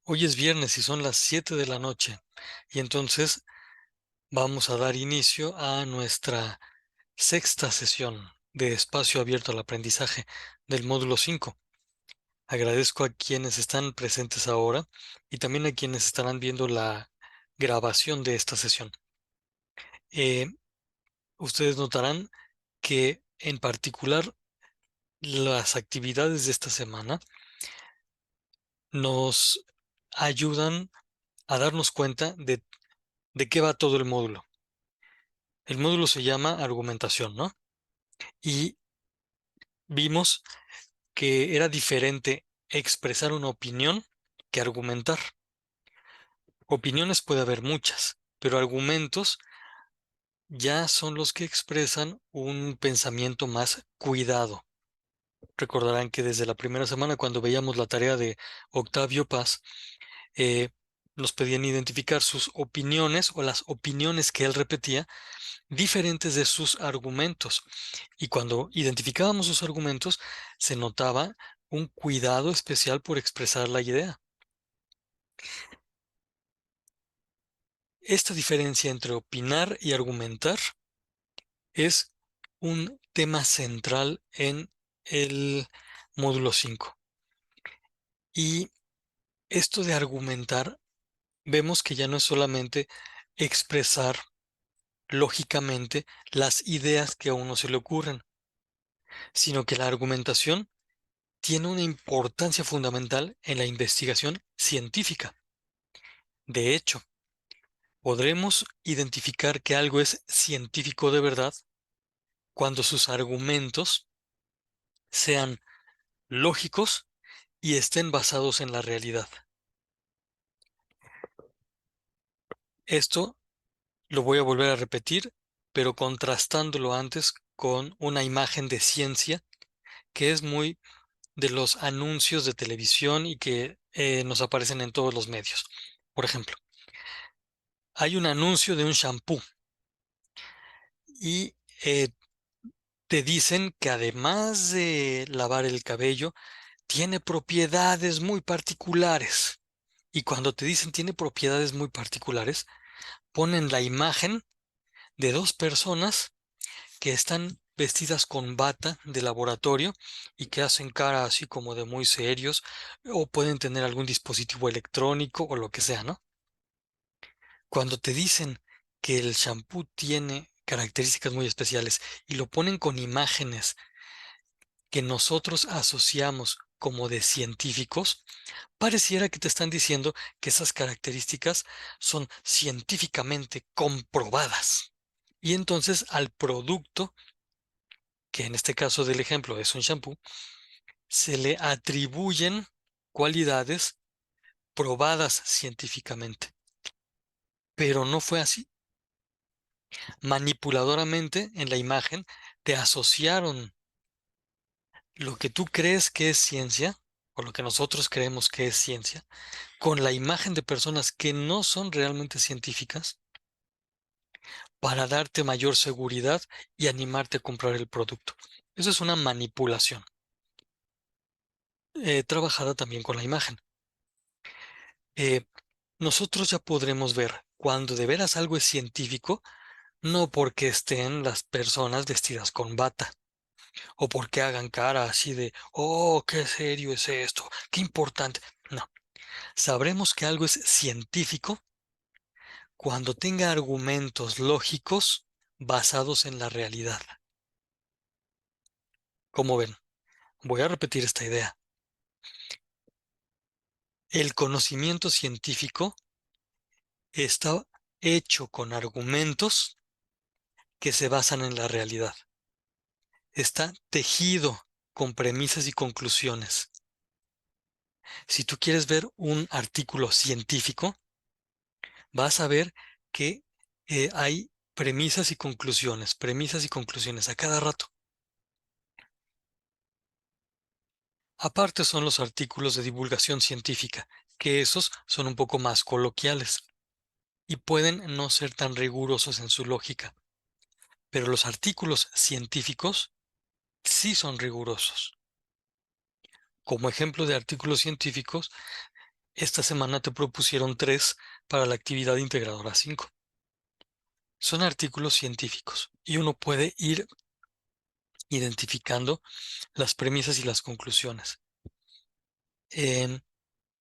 Hoy es viernes y son las 7 de la noche y entonces vamos a dar inicio a nuestra sexta sesión de espacio abierto al aprendizaje del módulo 5. Agradezco a quienes están presentes ahora y también a quienes estarán viendo la grabación de esta sesión. Eh, Ustedes notarán que en particular las actividades de esta semana nos ayudan a darnos cuenta de qué va todo el módulo. El módulo se llama argumentación, ¿no? Y vimos que era diferente expresar una opinión que argumentar. Opiniones puede haber muchas, pero argumentos ya son los que expresan un pensamiento más cuidado. Recordarán que desde la primera semana, cuando veíamos la tarea de Octavio Paz, eh, nos pedían identificar sus opiniones o las opiniones que él repetía diferentes de sus argumentos. Y cuando identificábamos sus argumentos, se notaba un cuidado especial por expresar la idea. Esta diferencia entre opinar y argumentar es un tema central en el módulo 5. Y esto de argumentar, vemos que ya no es solamente expresar lógicamente las ideas que a uno se le ocurren, sino que la argumentación tiene una importancia fundamental en la investigación científica. De hecho, podremos identificar que algo es científico de verdad cuando sus argumentos sean lógicos y estén basados en la realidad. Esto lo voy a volver a repetir, pero contrastándolo antes con una imagen de ciencia que es muy de los anuncios de televisión y que nos aparecen en todos los medios. Por ejemplo, hay un anuncio de un shampoo y te dicen que además de lavar el cabello, tiene propiedades muy particulares. Y cuando te dicen tiene propiedades muy particulares, ponen la imagen de dos personas que están vestidas con bata de laboratorio y que hacen cara así como de muy serios, o pueden tener algún dispositivo electrónico o lo que sea, ¿no? Cuando te dicen que el shampoo tiene características muy especiales y lo ponen con imágenes que nosotros asociamos como de científicos, pareciera que te están diciendo que esas características son científicamente comprobadas. Y entonces al producto, que en este caso del ejemplo es un shampoo, se le atribuyen cualidades probadas científicamente. Pero no fue así. Manipuladoramente en la imagen te asociaron lo que tú crees que es ciencia, o lo que nosotros creemos que es ciencia, con la imagen de personas que no son realmente científicas para darte mayor seguridad y animarte a comprar el producto. Eso es una manipulación, trabajada también con la imagen. Eh, Nosotros ya podremos ver cuando de veras algo es científico, no porque estén las personas vestidas con bata o porque hagan cara así de, oh, qué serio es esto, qué importante. No, sabremos que algo es científico cuando tenga argumentos lógicos basados en la realidad. Como ven, voy a repetir esta idea. El conocimiento científico está hecho con argumentos que se basan en la realidad. Está tejido con premisas y conclusiones. Si tú quieres ver un artículo científico, vas a ver que hay premisas y conclusiones a cada rato. Aparte son los artículos de divulgación científica, que esos son un poco más coloquiales y pueden no ser tan rigurosos en su lógica, pero los artículos científicos sí son rigurosos. Como ejemplo de artículos científicos, Esta semana te propusieron 3 para la actividad integradora 5. Son artículos científicos y uno puede ir identificando las premisas y las conclusiones. Em,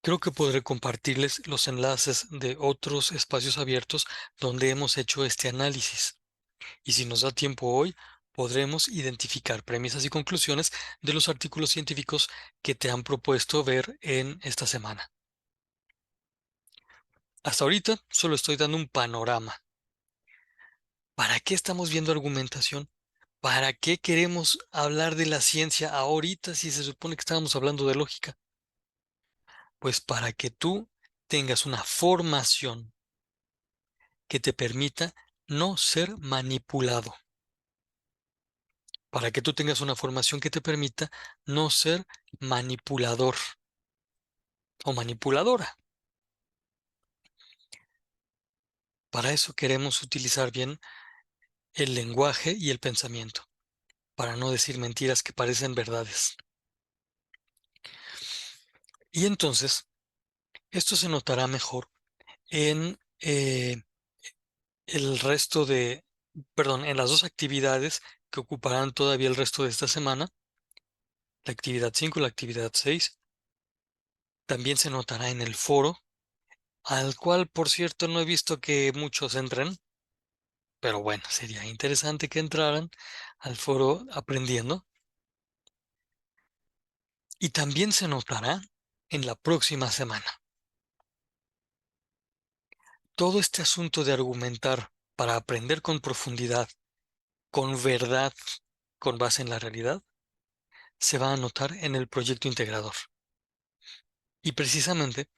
Creo que podré compartirles los enlaces de otros espacios abiertos donde hemos hecho este análisis. Y si nos da tiempo hoy, podremos identificar premisas y conclusiones de los artículos científicos que te han propuesto ver en esta semana. Hasta ahorita solo estoy dando un panorama. ¿Para qué estamos viendo argumentación? ¿Para qué queremos hablar de la ciencia ahorita si se supone que estábamos hablando de lógica? Pues para que tú tengas una formación que te permita no ser manipulado. Para que tú tengas una formación que te permita no ser manipulador o manipuladora. Para eso queremos utilizar bien el lenguaje y el pensamiento, para no decir mentiras que parecen verdades. Y entonces, esto se notará mejor en el resto de, perdón, en las 2 actividades que ocuparán todavía el resto de esta semana, la actividad 5 y la actividad 6. También se notará en el foro, al cual, por cierto, no he visto que muchos entren, pero bueno, sería interesante que entraran al foro aprendiendo. Y también se notará en la próxima semana. Todo este asunto de argumentar para aprender con profundidad, con verdad, con base en la realidad, se va a notar en el proyecto integrador. Y precisamente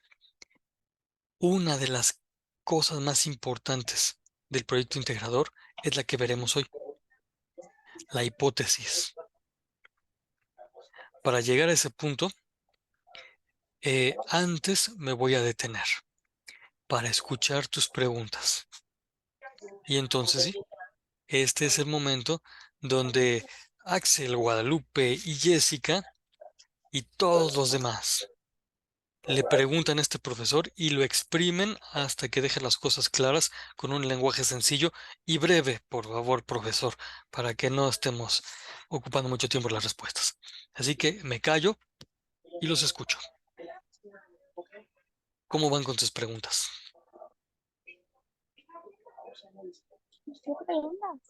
una de las cosas más importantes del proyecto integrador es la que veremos hoy, la hipótesis. Para llegar a ese punto, antes me voy a detener para escuchar tus preguntas. Y entonces sí, este es el momento donde Axel, Guadalupe y Jessica y todos los demás le preguntan a este profesor y lo exprimen hasta que deje las cosas claras con un lenguaje sencillo y breve, por favor, profesor, para que no estemos ocupando mucho tiempo en las respuestas. Así que me callo y los escucho. ¿Cómo van con tus preguntas? ¿Qué preguntas?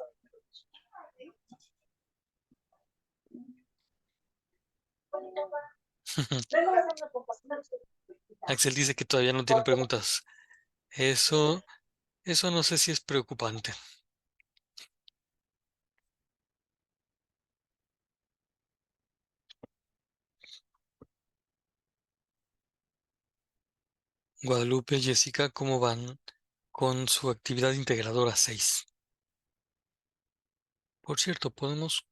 Axel dice que todavía no tiene preguntas. Eso, eso no sé si es preocupante. Guadalupe, Jessica, ¿cómo van con su actividad integradora 6? Por cierto, podemos,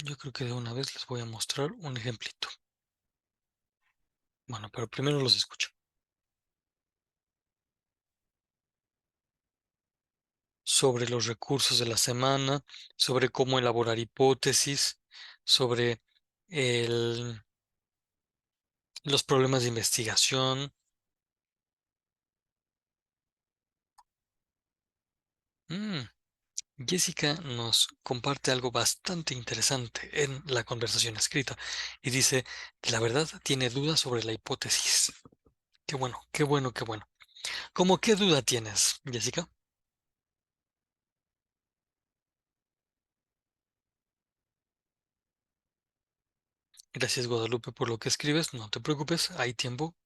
yo creo que de una vez les voy a mostrar un ejemplito. Bueno, pero primero los escucho. Sobre los recursos de la semana, sobre cómo elaborar hipótesis, sobre el- los problemas de investigación. Mm, Jessica nos comparte algo bastante interesante en la conversación escrita y dice que la verdad tiene dudas sobre la hipótesis. Qué bueno, qué bueno, qué bueno. ¿Cómo qué duda tienes, Jessica? Gracias, Guadalupe, por lo que escribes. No te preocupes, hay tiempo.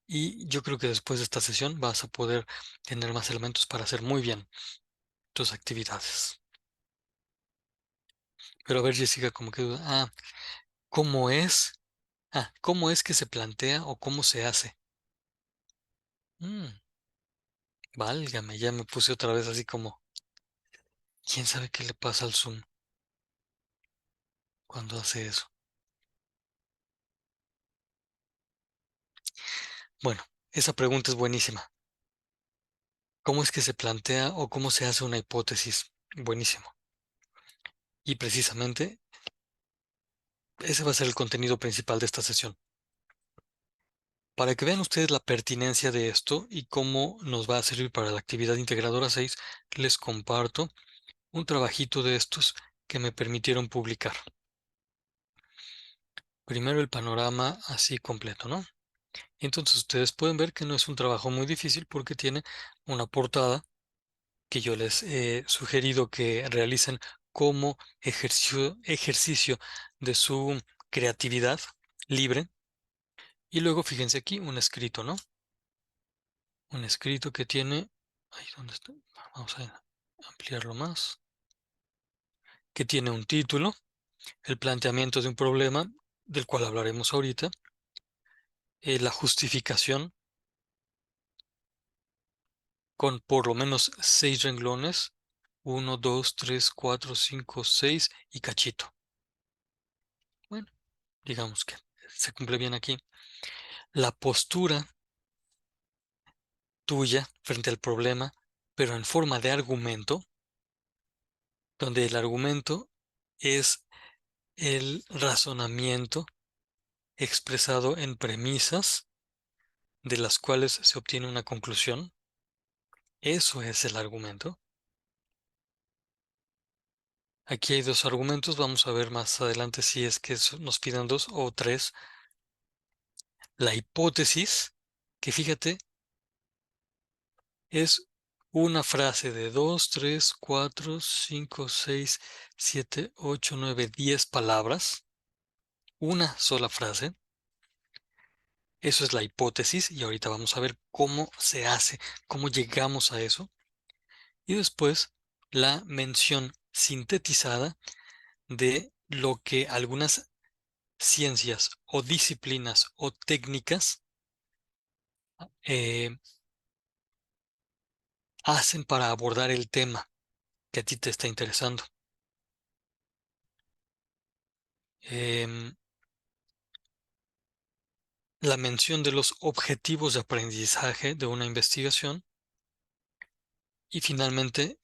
Y yo creo que después de esta sesión vas a poder tener más elementos para hacer muy bien tus actividades. Pero a ver, Jessica, ¿cómo que duda? ¿Cómo es? ¿Cómo es que se plantea o cómo se hace? Mm, Válgame, ya me puse otra vez así como, ¿quién sabe qué le pasa al Zoom cuando hace eso? Bueno, esa pregunta es buenísima. ¿Cómo es que se plantea o cómo se hace una hipótesis? Buenísimo. Y precisamente Ese va a ser el contenido principal de esta sesión. Para que vean ustedes la pertinencia de esto y cómo nos va a servir para la actividad integradora 6, les comparto un trabajito de estos que me permitieron publicar. Primero el panorama así completo, ¿no? Entonces ustedes pueden ver que no es un trabajo muy difícil porque tiene una portada que yo les he sugerido que realicen como ejercicio de su creatividad libre. Y luego fíjense aquí un escrito, ¿no? Un escrito que tiene, ahí ¿dónde está? Vamos a ampliarlo más, que tiene un título, el planteamiento de un problema del cual hablaremos ahorita, la justificación con por lo menos 6 renglones, uno, 2, 3, 4, 5, 6 y cachito. Bueno, digamos que se cumple bien aquí. La postura tuya frente al problema, pero en forma de argumento, donde el argumento es el razonamiento expresado en premisas de las cuales se obtiene una conclusión. Eso es el argumento. Aquí hay dos argumentos, vamos a ver más adelante si es que nos piden dos o tres. La hipótesis, que fíjate, es una frase de 2, 3, 4, 5, 6, 7, 8, 9, 10 palabras. Una sola frase. Eso es la hipótesis y ahorita vamos a ver cómo se hace, cómo llegamos a eso. Y después la mención sintetizada de lo que algunas ciencias o disciplinas o técnicas eh, hacen para abordar el tema que a ti te está interesando. Em, la mención de los objetivos de aprendizaje de una investigación y finalmente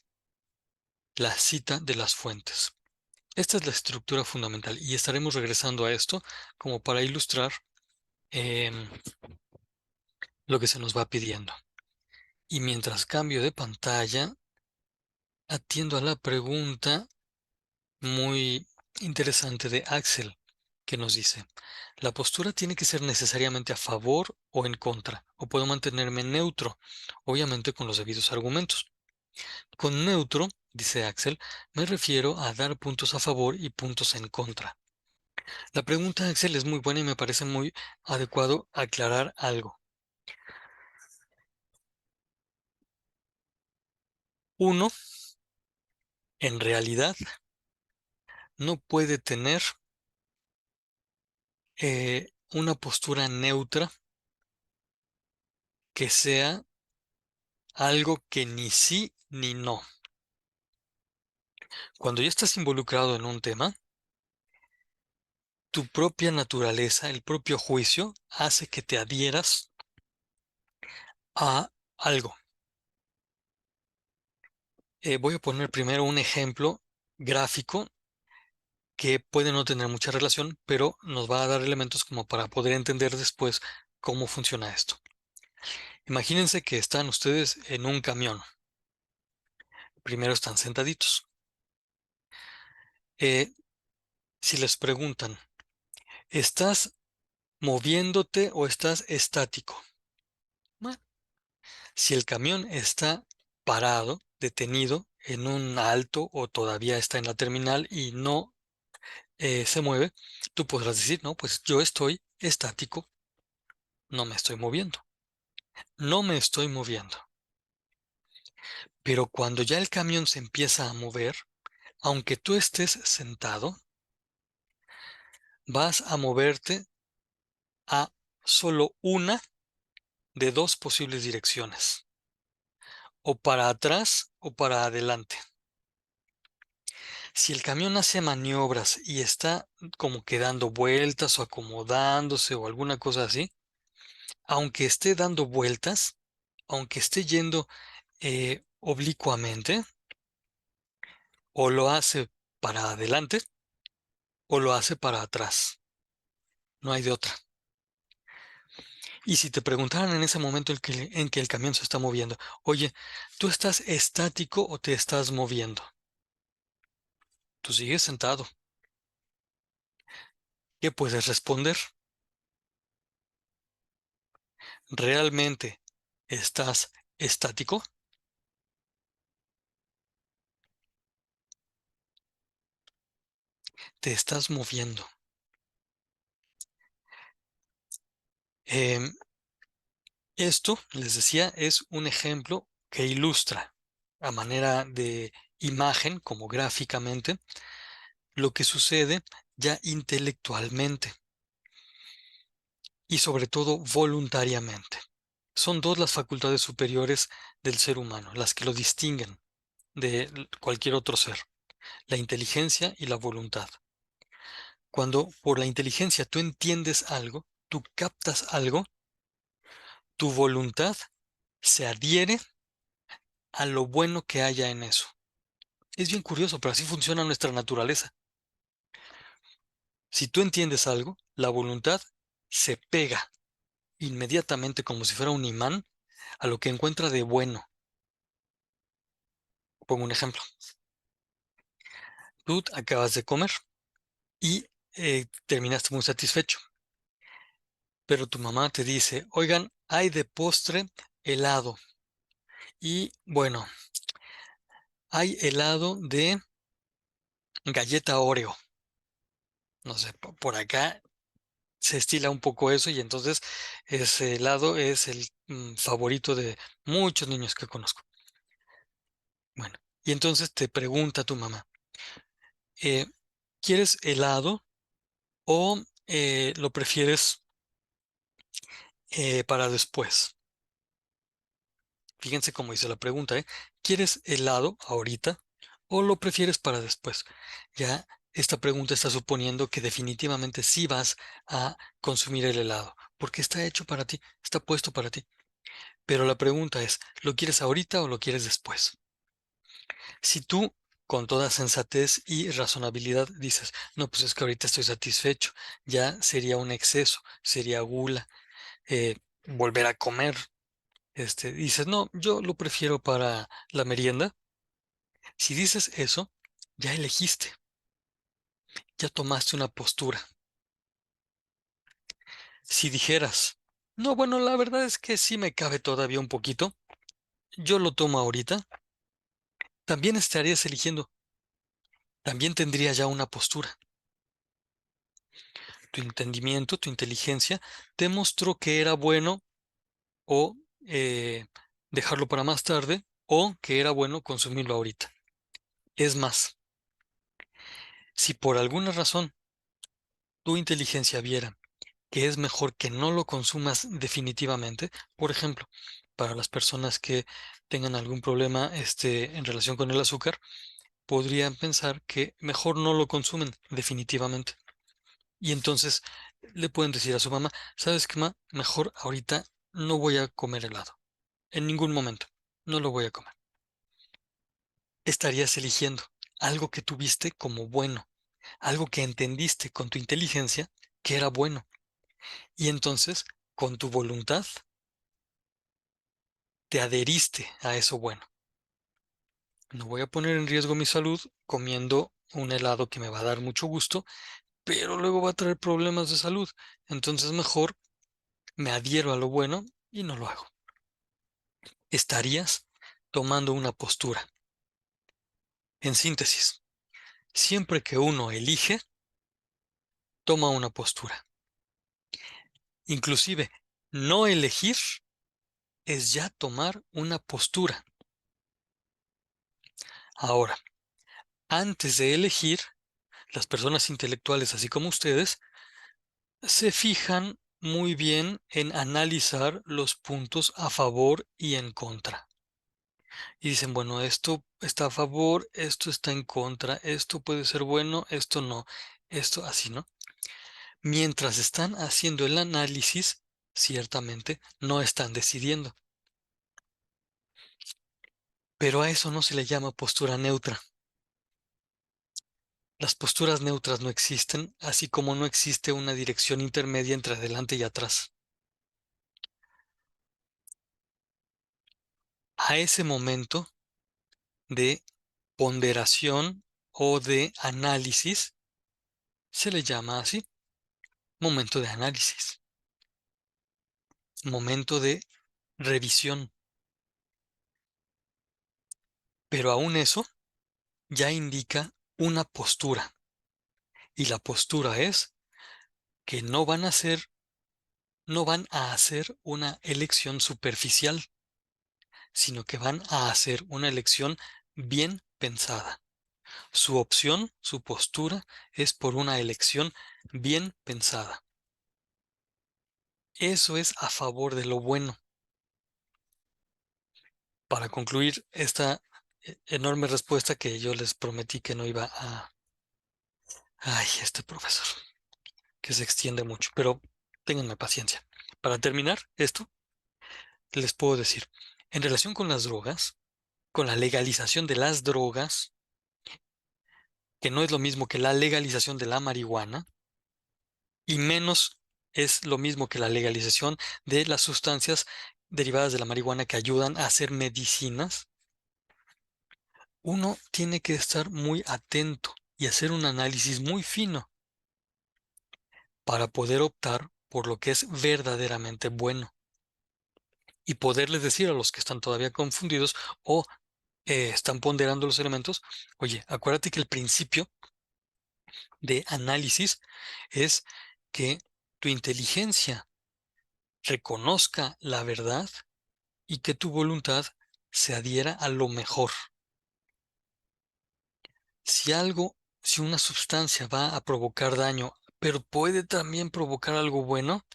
la cita de las fuentes. Esta es la estructura fundamental y estaremos regresando a esto como para ilustrar em, lo que se nos va pidiendo. Y mientras cambio de pantalla, atiendo a la pregunta muy interesante de Axel, que nos dice, ¿la postura tiene que ser necesariamente a favor o en contra? ¿O puedo mantenerme neutro? Obviamente con los debidos argumentos. Con neutro, dice Axel, me refiero a dar puntos a favor y puntos en contra. La pregunta, Axel, es muy buena y me parece muy adecuado aclarar algo. Uno, en realidad, no puede tener una postura neutra que sea algo que ni sí ni no. Cuando ya estás involucrado en un tema, tu propia naturaleza, el propio juicio, hace que te adhieras a algo. Voy a poner primero un ejemplo gráfico que puede no tener mucha relación, pero nos va a dar elementos como para poder entender después cómo funciona esto. Imagínense que están ustedes en un camión. Primero están sentaditos. Eh, si les preguntan, ¿estás moviéndote o estás estático? Bueno, si el camión está parado, detenido en un alto o todavía está en la terminal y no se mueve, tú podrás decir, no, pues yo estoy estático, no me estoy moviendo, no me estoy moviendo. Pero cuando ya el camión se empieza a mover, aunque tú estés sentado, vas a moverte a solo una de dos posibles direcciones, o para atrás o para adelante. Si el camión hace maniobras y está como que dando vueltas o acomodándose o alguna cosa así, aunque esté dando vueltas, aunque esté yendo oblicuamente, o lo hace para adelante o lo hace para atrás. No hay de otra. Y si te preguntaran en ese momento en que el camión se está moviendo, oye, ¿tú estás estático o te estás moviendo? Tú sigues sentado. ¿Qué puedes responder? ¿Realmente estás estático? ¿Te estás moviendo? Em, Esto, les decía, es un ejemplo que ilustra a manera de imagen, como gráficamente, lo que sucede ya intelectualmente y sobre todo voluntariamente. Son dos las facultades superiores del ser humano, las que lo distinguen de cualquier otro ser, la inteligencia y la voluntad. Cuando por la inteligencia tú entiendes algo, tú captas algo, tu voluntad se adhiere a lo bueno que haya en eso. Es bien curioso, pero así funciona nuestra naturaleza. Si tú entiendes algo, la voluntad se pega inmediatamente como si fuera un imán a lo que encuentra de bueno. Pongo un ejemplo. Tú acabas de comer y terminaste muy satisfecho, pero tu mamá te dice, oigan, hay de postre helado y bueno, hay helado de galleta Oreo. No sé, por acá se estila un poco eso y entonces ese helado es el favorito de muchos niños que conozco. Bueno, y entonces te pregunta tu mamá, eh, ¿quieres helado o lo prefieres para después? Fíjense cómo hice la pregunta, ¿eh? ¿Quieres helado ahorita o lo prefieres para después? Ya esta pregunta está suponiendo que definitivamente sí vas a consumir el helado, porque está hecho para ti, está puesto para ti. Pero la pregunta es, ¿lo quieres ahorita o lo quieres después? Si tú, con toda sensatez y razonabilidad, dices, no, pues es que ahorita estoy satisfecho, ya sería un exceso, sería gula, volver a comer. Dices, no, yo lo prefiero para la merienda. Si dices eso, ya elegiste, ya tomaste una postura. Si dijeras, no, bueno, la verdad es que sí me cabe todavía un poquito, yo lo tomo ahorita, también estarías eligiendo, también tendría ya una postura. Tu entendimiento, tu inteligencia, te mostró que era bueno o dejarlo para más tarde o que era bueno consumirlo ahorita. Es más, si por alguna razón tu inteligencia viera que es mejor que no lo consumas definitivamente, por ejemplo, para las personas que tengan algún problema en relación con el azúcar, podrían pensar que mejor no lo consumen definitivamente. Y entonces le pueden decir a su mamá, ¿sabes qué, ma? Mejor ahorita no voy a comer helado. En ningún momento. No lo voy a comer. Estarías eligiendo algo que tuviste como bueno, algo que entendiste con tu inteligencia que era bueno. Y entonces, con tu voluntad, te adheriste a eso bueno. No voy a poner en riesgo mi salud comiendo un helado que me va a dar mucho gusto, pero luego va a traer problemas de salud. Entonces, mejor me adhiero a lo bueno y no lo hago. Estarías tomando una postura. En síntesis, siempre que uno elige, toma una postura. Inclusive, no elegir es ya tomar una postura. Ahora, antes de elegir, las personas intelectuales, así como ustedes, se fijan muy bien en analizar los puntos a favor y en contra. Y dicen, bueno, esto está a favor, esto está en contra, esto puede ser bueno, esto no, esto así, ¿no? Mientras están haciendo el análisis, ciertamente no están decidiendo. Pero a eso no se le llama postura neutra. Las posturas neutras no existen, así como no existe una dirección intermedia entre adelante y atrás. A ese momento de ponderación o de análisis se le llama así, momento de análisis, momento de revisión. Pero aún eso ya indica una postura. Y la postura es que no van a hacer una elección superficial, sino que van a hacer una elección bien pensada. Su opción, su postura es por una elección bien pensada. Eso es a favor de lo bueno. Para concluir esta enorme respuesta que yo les prometí que no iba a... Ay, este profesor, que se extiende mucho, pero ténganme paciencia. Para terminar esto, les puedo decir, en relación con las drogas, con la legalización de las drogas, que no es lo mismo que la legalización de la marihuana, y menos es lo mismo que la legalización de las sustancias derivadas de la marihuana que ayudan a hacer medicinas, uno tiene que estar muy atento y hacer un análisis muy fino para poder optar por lo que es verdaderamente bueno y poderles decir a los que están todavía confundidos o están ponderando los elementos, oye, acuérdate que el principio de análisis es que tu inteligencia reconozca la verdad y que tu voluntad se adhiera a lo mejor. Si una sustancia va a provocar daño, pero puede también provocar algo bueno,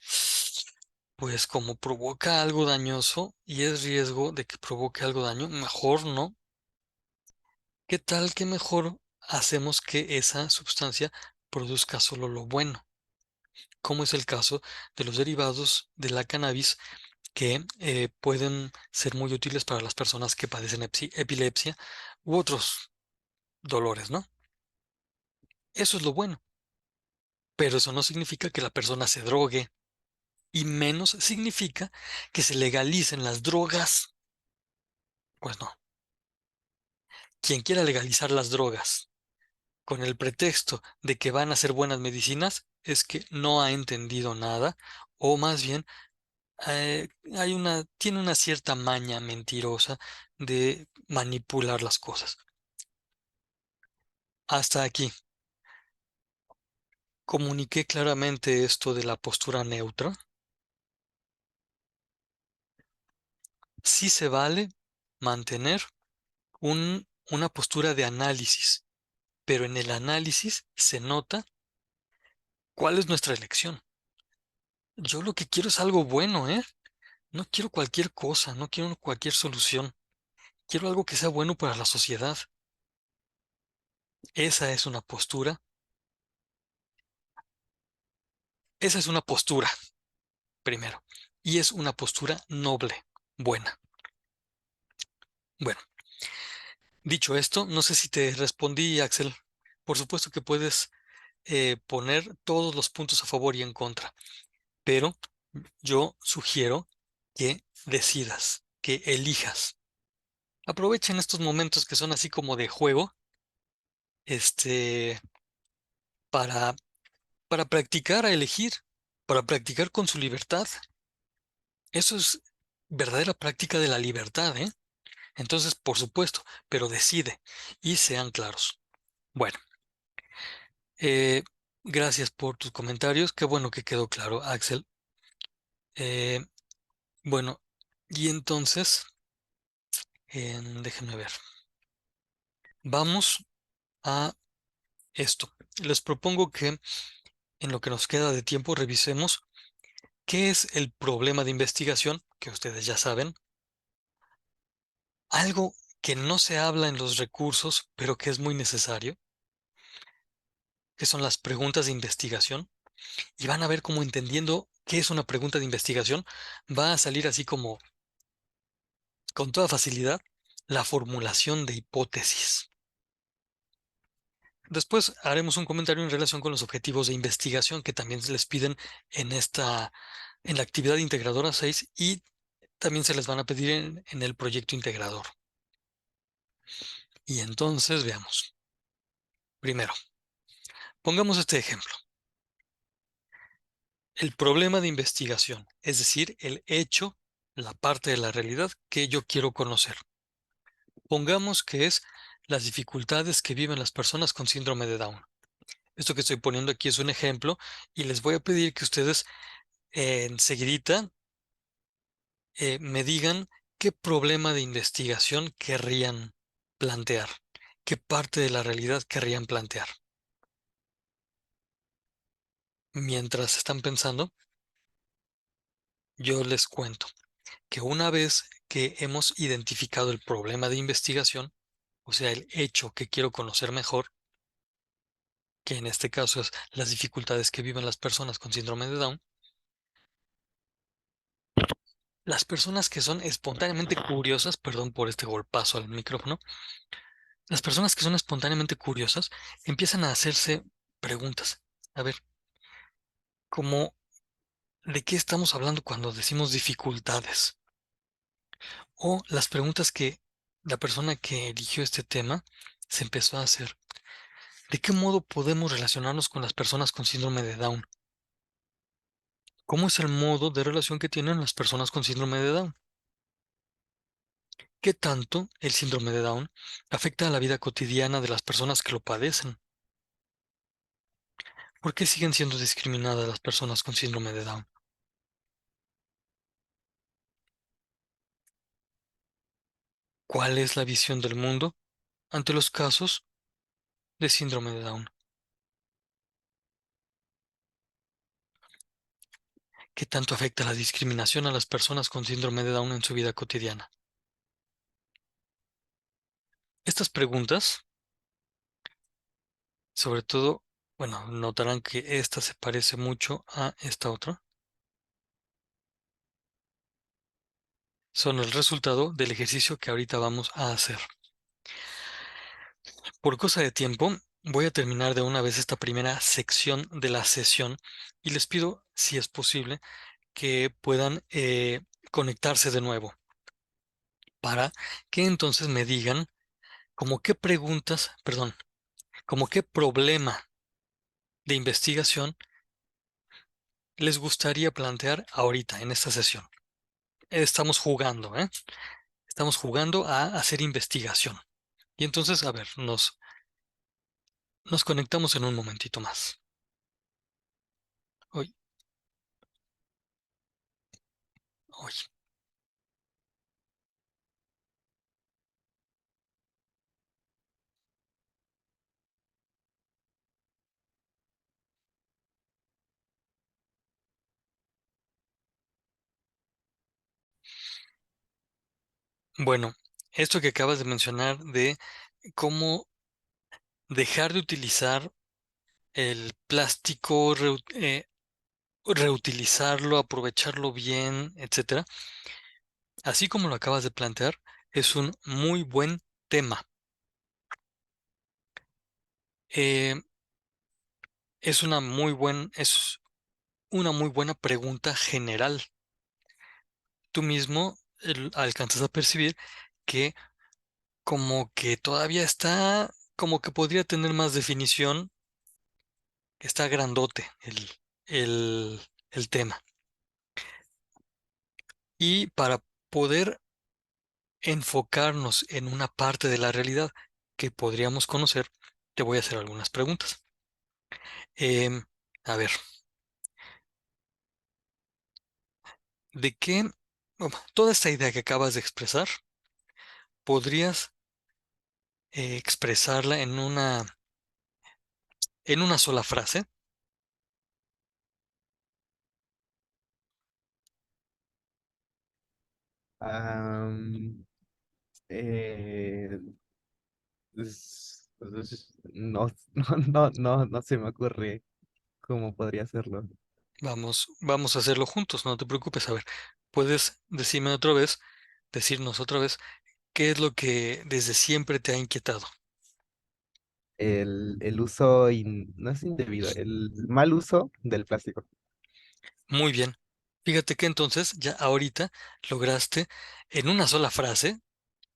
pues como provoca algo dañoso y es riesgo de que provoque algo daño, mejor no. ¿Qué tal que mejor hacemos que esa sustancia produzca solo lo bueno? Como es el caso de los derivados de la cannabis que pueden ser muy útiles para las personas que padecen epilepsia u otros dolores, ¿no? Eso es lo bueno, pero eso no significa que la persona se drogue y menos significa que se legalicen las drogas. Pues no. Quien quiera legalizar las drogas con el pretexto de que van a ser buenas medicinas es que no ha entendido nada o más bien tiene una cierta maña mentirosa de manipular las cosas. Hasta aquí. Comuniqué claramente esto de la postura neutra. Sí se vale mantener una postura de análisis, pero en el análisis se nota cuál es nuestra elección. Yo lo que quiero es algo bueno, ¿eh? No quiero cualquier cosa, no quiero cualquier solución. Quiero algo que sea bueno para la sociedad. Esa es una postura. Esa es una postura, primero. Y es una postura noble, buena. Bueno, dicho esto, no sé si te respondí, Axel. Por supuesto que puedes poner todos los puntos a favor y en contra, pero yo sugiero que decidas, que elijas. Aprovechen estos momentos que son así como de juego, este, para, para practicar a elegir, para practicar con su libertad. Eso es verdadera práctica de la libertad, ¿eh? Entonces, por supuesto, pero decide y sean claros. Bueno, eh, gracias por tus comentarios. Qué bueno que quedó claro, Axel. Eh, bueno, y entonces, déjenme ver. Vamos a esto. Les propongo que en lo que nos queda de tiempo revisemos qué es el problema de investigación, que ustedes ya saben, algo que no se habla en los recursos, pero que es muy necesario, que son las preguntas de investigación, y van a ver cómo entendiendo qué es una pregunta de investigación, va a salir así como con toda facilidad la formulación de hipótesis. Después haremos un comentario en relación con los objetivos de investigación que también se les piden en la actividad integradora 6 y también se les van a pedir en el proyecto integrador. Y entonces veamos. Primero, pongamos este ejemplo. El problema de investigación, es decir, el hecho, la parte de la realidad que yo quiero conocer. Pongamos que es las dificultades que viven las personas con síndrome de Down. Esto que estoy poniendo aquí es un ejemplo y les voy a pedir que ustedes enseguidita me digan qué problema de investigación querrían plantear, qué parte de la realidad querrían plantear. Mientras están pensando, yo les cuento que una vez que hemos identificado el problema de investigación, o sea, el hecho que quiero conocer mejor, que en este caso es las dificultades que viven las personas con síndrome de Down, las personas que son espontáneamente curiosas, perdón por este golpazo al micrófono, las personas que son espontáneamente curiosas empiezan a hacerse preguntas. A ver, ¿cómo, de qué estamos hablando cuando decimos dificultades? O las preguntas que la persona que eligió este tema se empezó a hacer. ¿De qué modo podemos relacionarnos con las personas con síndrome de Down? ¿Cómo es el modo de relación que tienen las personas con síndrome de Down? ¿Qué tanto el síndrome de Down afecta a la vida cotidiana de las personas que lo padecen? ¿Por qué siguen siendo discriminadas las personas con síndrome de Down? ¿Cuál es la visión del mundo ante los casos de síndrome de Down? ¿Qué tanto afecta la discriminación a las personas con síndrome de Down en su vida cotidiana? Estas preguntas, sobre todo, bueno, notarán que esta se parece mucho a esta otra, son el resultado del ejercicio que ahorita vamos a hacer. Por cosa de tiempo, voy a terminar de una vez esta primera sección de la sesión y les pido, si es posible, que puedan conectarse de nuevo para que entonces me digan como qué preguntas, perdón, como qué problema de investigación les gustaría plantear ahorita en esta sesión. Estamos jugando, ¿eh? Estamos jugando a hacer investigación. Y entonces, a ver, nos conectamos en un momentito más. Hoy, hoy. Bueno, esto que acabas de mencionar de cómo dejar de utilizar el plástico, reutilizarlo, aprovecharlo bien, etcétera, así como lo acabas de plantear, es un muy buen tema. Eh, es una muy buena pregunta general. Tú mismo alcanzas a percibir que como que todavía está, como que podría tener más definición, está grandote el, el tema. Y para poder enfocarnos en una parte de la realidad que podríamos conocer, te voy a hacer algunas preguntas. Em, a ver, ¿de qué, toda esta idea que acabas de expresar, podrías expresarla en una sola frase? Am, no, no se me ocurre cómo podría hacerlo. Vamos a hacerlo juntos, no te preocupes. A ver, puedes decirme otra vez, decirnos otra vez, qué es lo que desde siempre te ha inquietado. el uso, no es indebido, el mal uso del plástico. Muy bien. Fíjate que entonces ya ahorita lograste en una sola frase,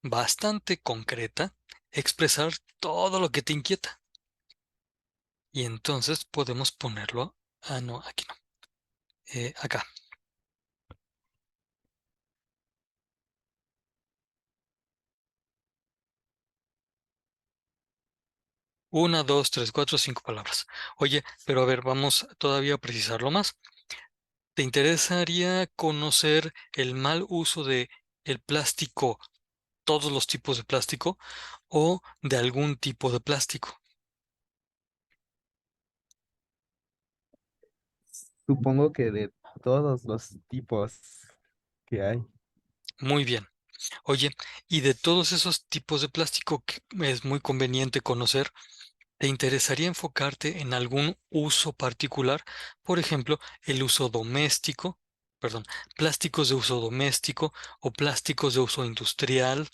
bastante concreta, expresar todo lo que te inquieta. Y entonces podemos ponerlo. Ah, no, aquí no. Acá. Una, dos, tres, cuatro, cinco palabras. Oye, pero a ver, vamos todavía a precisarlo más. ¿Te interesaría conocer el mal uso de el plástico, todos los tipos de plástico, o de algún tipo de plástico? Supongo que de todos los tipos que hay. Muy bien. Oye, y de todos esos tipos de plástico que es muy conveniente conocer, ¿te interesaría enfocarte en algún uso particular? Por ejemplo, el uso doméstico, perdón, plásticos de uso doméstico o plásticos de uso industrial.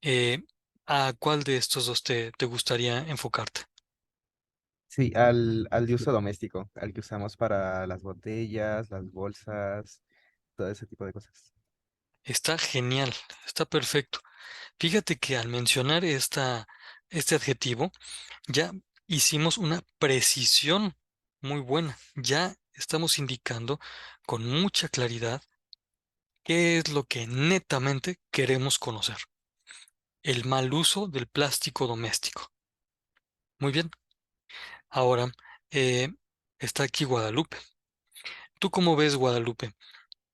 Eh, ¿A cuál de estos dos te gustaría enfocarte? Sí, al de uso doméstico, al que usamos para las botellas, las bolsas, todo ese tipo de cosas. Está genial, está perfecto. Fíjate que al mencionar este adjetivo, ya hicimos una precisión muy buena. Ya estamos indicando con mucha claridad qué es lo que netamente queremos conocer. El mal uso del plástico doméstico. Muy bien. Ahora eh, está aquí Guadalupe. ¿Tú cómo ves, Guadalupe?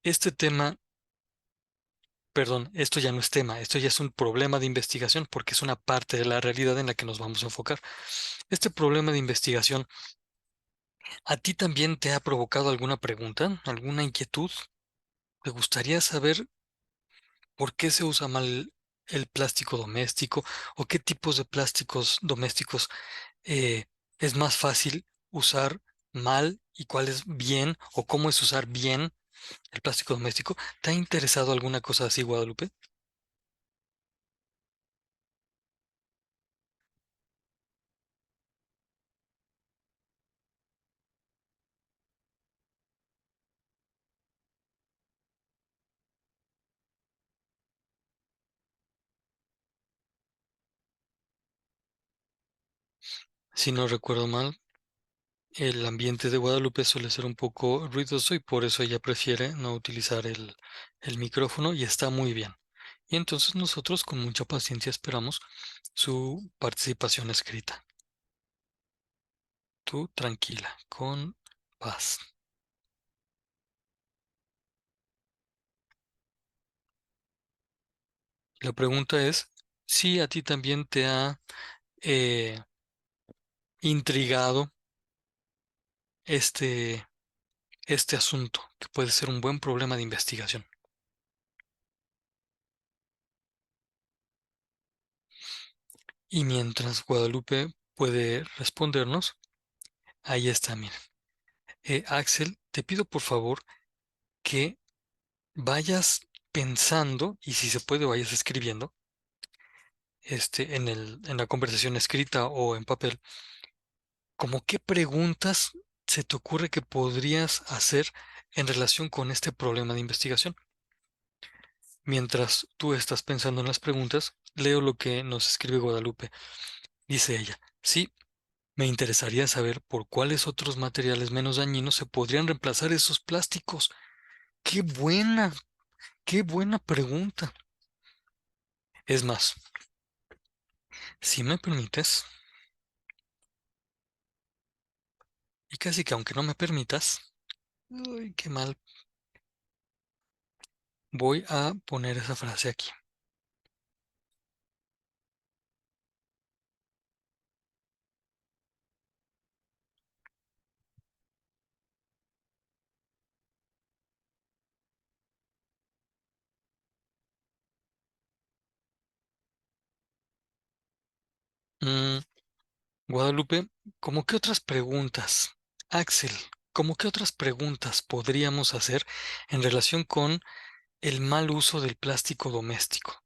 Este tema, perdón, esto ya no es tema, esto ya es un problema de investigación porque es una parte de la realidad en la que nos vamos a enfocar. Este problema de investigación, ¿a ti también te ha provocado alguna pregunta, alguna inquietud? ¿Te gustaría saber por qué se usa mal el plástico doméstico o qué tipos de plásticos domésticos eh, es más fácil usar mal y cuál es bien o cómo es usar bien el plástico doméstico? ¿Te ha interesado alguna cosa así, Guadalupe? Si no recuerdo mal, el ambiente de Guadalupe suele ser un poco ruidoso y por eso ella prefiere no utilizar el micrófono y está muy bien. Y entonces nosotros con mucha paciencia esperamos su participación escrita. Tú tranquila, con paz. La pregunta es si a ti también te ha eh, intrigado este, este asunto, que puede ser un buen problema de investigación. Y mientras Guadalupe puede respondernos, ahí está, mira. Axel, te pido por favor que vayas pensando y si se puede vayas escribiendo en la conversación escrita o en papel, como qué preguntas se te ocurre que podrías hacer en relación con este problema de investigación. Mientras tú estás pensando en las preguntas, leo lo que nos escribe Guadalupe. Dice ella, sí, me interesaría saber por cuáles otros materiales menos dañinos se podrían reemplazar esos plásticos. ¡Qué buena! ¡Qué buena pregunta! Es más, si me permites, y casi que aunque no me permitas, uy, qué mal, voy a poner esa frase aquí. Mm, Guadalupe, ¿cómo qué otras preguntas? Axel, ¿cómo qué otras preguntas podríamos hacer en relación con el mal uso del plástico doméstico?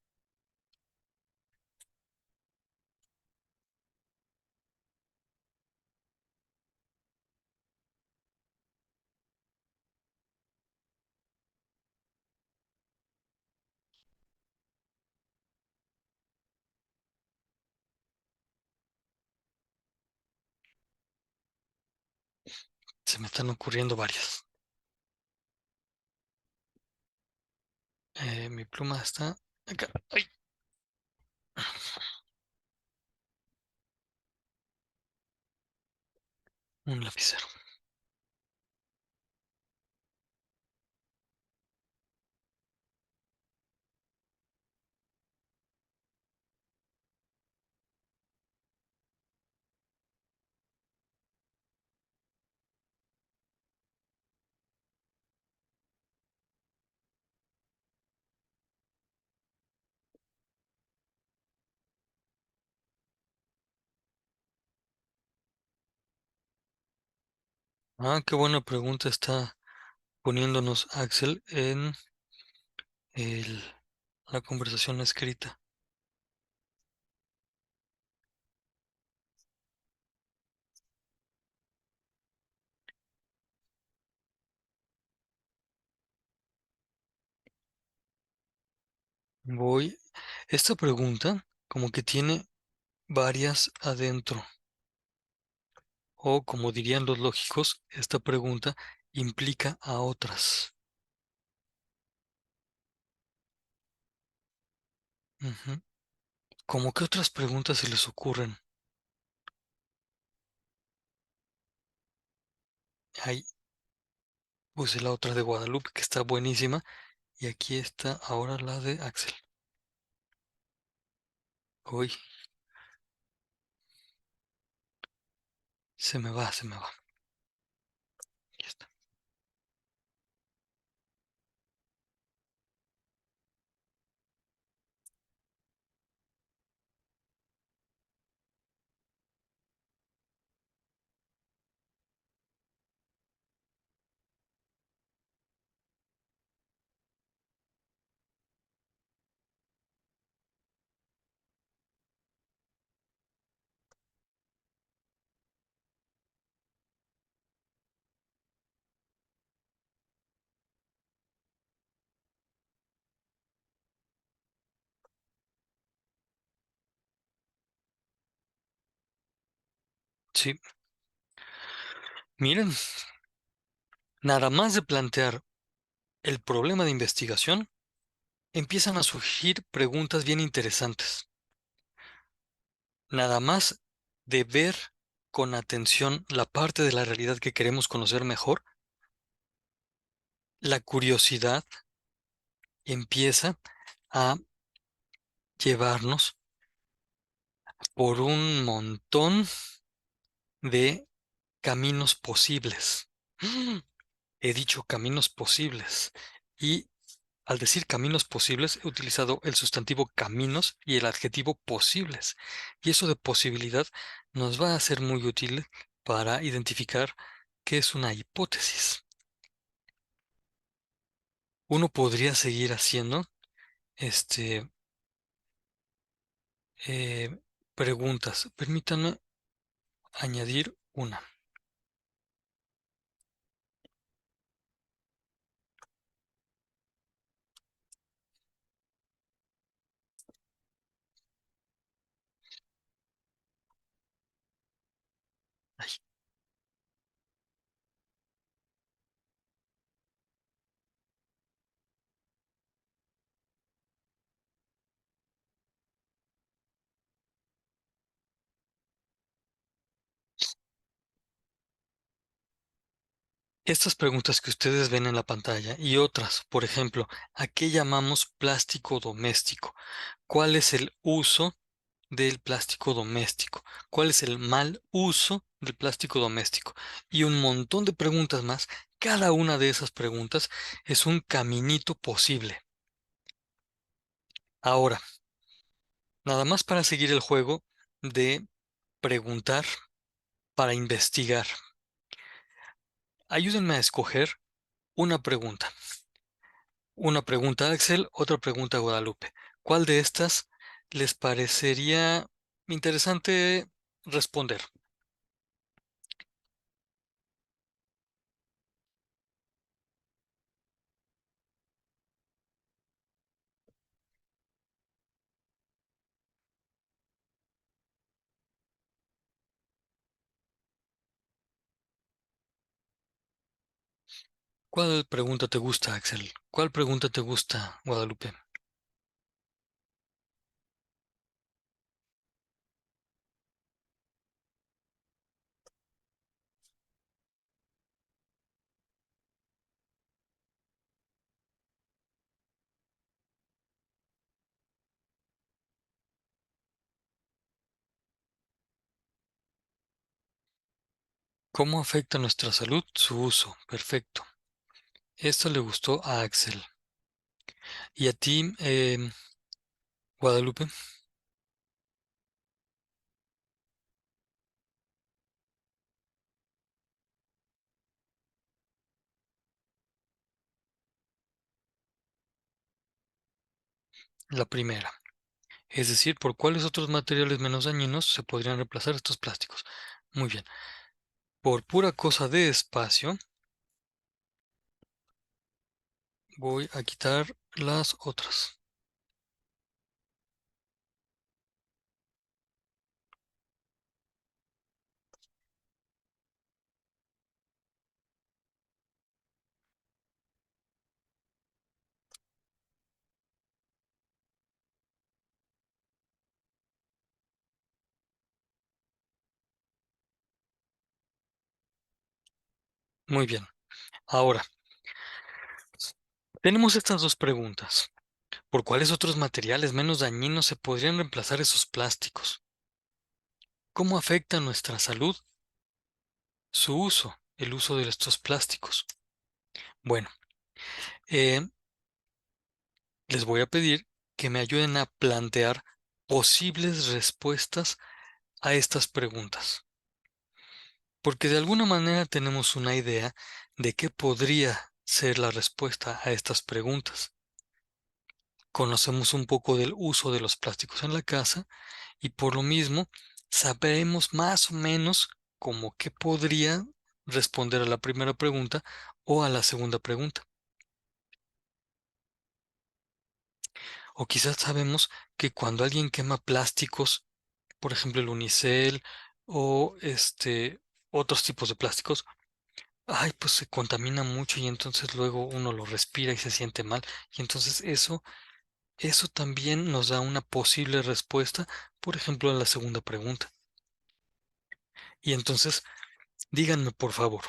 Se me están ocurriendo varias. Mi pluma está acá. ¡Ay! Un lapicero. Ah, qué buena pregunta está poniéndonos Axel en el- la conversación escrita. Voy. Esta pregunta como que tiene varias adentro. O como dirían los lógicos, esta pregunta implica a otras. Ujú. ¿Cómo qué otras preguntas se les ocurren? Ahí puse la otra de Guadalupe, que está buenísima. Y aquí está ahora la de Axel. Uy, se me va, se me va. Aquí está. Sí, miren, nada más de plantear el problema de investigación, empiezan a surgir preguntas bien interesantes. Nada más de ver con atención la parte de la realidad que queremos conocer mejor, la curiosidad empieza a llevarnos por un montón de caminos posibles. He dicho caminos posibles. Y al decir caminos posibles, he utilizado el sustantivo caminos y el adjetivo posibles. Y eso de posibilidad nos va a ser muy útil para identificar qué es una hipótesis. Uno podría seguir haciendo este, eh, preguntas. Permítanme añadir una. Ay, estas preguntas que ustedes ven en la pantalla y otras, por ejemplo, ¿a qué llamamos plástico doméstico? ¿Cuál es el uso del plástico doméstico? ¿Cuál es el mal uso del plástico doméstico? Y un montón de preguntas más. Cada una de esas preguntas es un caminito posible. Ahora, nada más para seguir el juego de preguntar para investigar. Ayúdenme a escoger una pregunta. Una pregunta a Axel, otra pregunta a Guadalupe. ¿Cuál de estas les parecería interesante responder? ¿Cuál pregunta te gusta, Axel? ¿Cuál pregunta te gusta, Guadalupe? ¿Cómo afecta nuestra salud su uso? Perfecto. Esto le gustó a Axel. ¿Y a ti, Guadalupe? La primera. Es decir, ¿por cuáles otros materiales menos dañinos se podrían reemplazar estos plásticos? Muy bien. Por pura cosa de espacio, voy a quitar las otras. Muy bien. Ahora, tenemos estas dos preguntas. ¿Por cuáles otros materiales menos dañinos se podrían reemplazar esos plásticos? ¿Cómo afecta nuestra salud su uso, el uso de estos plásticos? Bueno, eh, les voy a pedir que me ayuden a plantear posibles respuestas a estas preguntas, porque de alguna manera tenemos una idea de qué podría ser la respuesta a estas preguntas. Conocemos un poco del uso de los plásticos en la casa y por lo mismo sabremos más o menos cómo qué podría responder a la primera pregunta o a la segunda pregunta. O quizás sabemos que cuando alguien quema plásticos, por ejemplo el unicel o otros tipos de plásticos, ay, pues se contamina mucho y entonces luego uno lo respira y se siente mal. Y entonces eso también nos da una posible respuesta, por ejemplo, a la segunda pregunta. Y entonces, díganme por favor,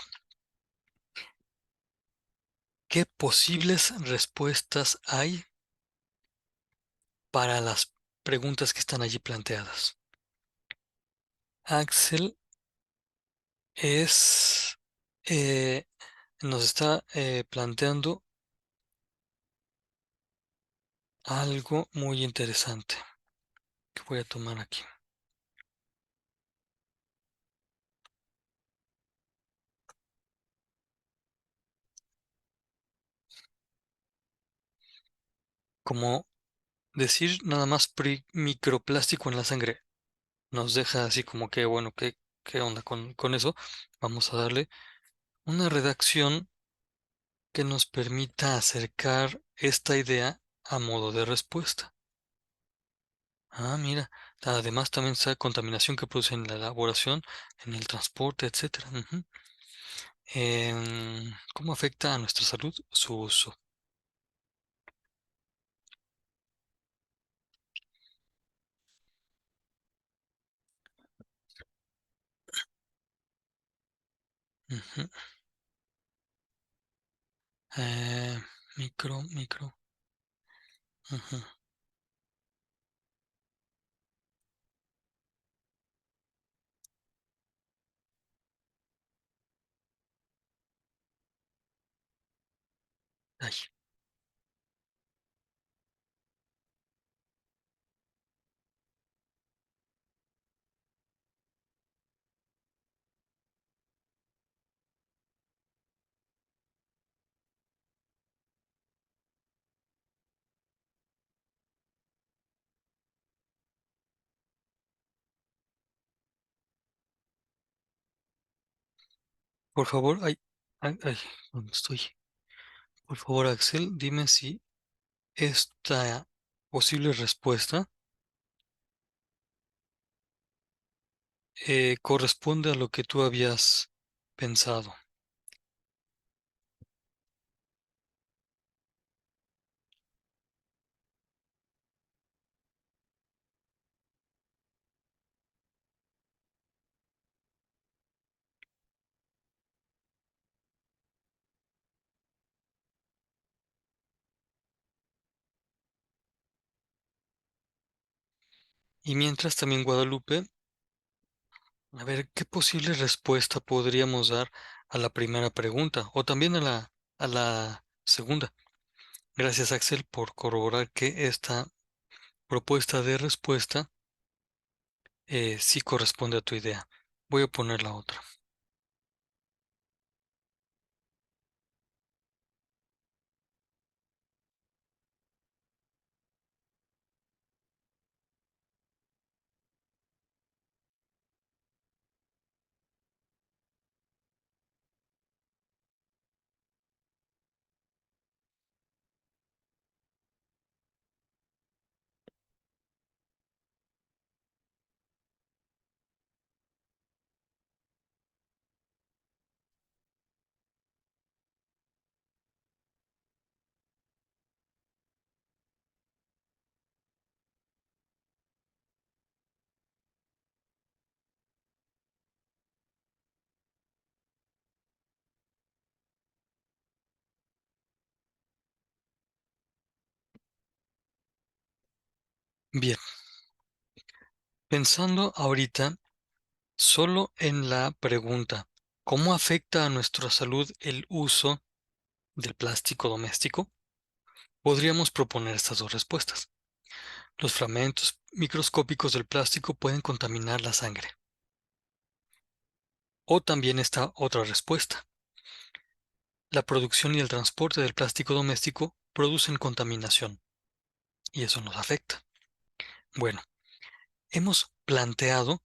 ¿qué posibles respuestas hay para las preguntas que están allí planteadas? Axel es, eh, nos está planteando algo muy interesante que voy a tomar aquí. Como decir nada más microplástico en la sangre nos deja así como que, bueno, ¿qué onda con eso? Vamos a darle una redacción que nos permita acercar esta idea a modo de respuesta. Ah, mira, además también está contaminación que produce en la elaboración, en el transporte, etcétera. Ujú. ¿Cómo afecta a nuestra salud su uso? Ujú. Eh, micro. Ujú. Ay, por favor, ay, ¿dónde estoy? Por favor, Axel, dime si esta posible respuesta corresponde a lo que tú habías pensado. Y mientras también Guadalupe, a ver qué posible respuesta podríamos dar a la primera pregunta o también a la segunda. Gracias, Axel, por corroborar que esta propuesta de respuesta sí corresponde a tu idea. Voy a poner la otra. Bien, pensando ahorita solo en la pregunta, ¿cómo afecta a nuestra salud el uso del plástico doméstico? Podríamos proponer estas dos respuestas. Los fragmentos microscópicos del plástico pueden contaminar la sangre. O también esta otra respuesta. La producción y el transporte del plástico doméstico producen contaminación y eso nos afecta. Bueno, hemos planteado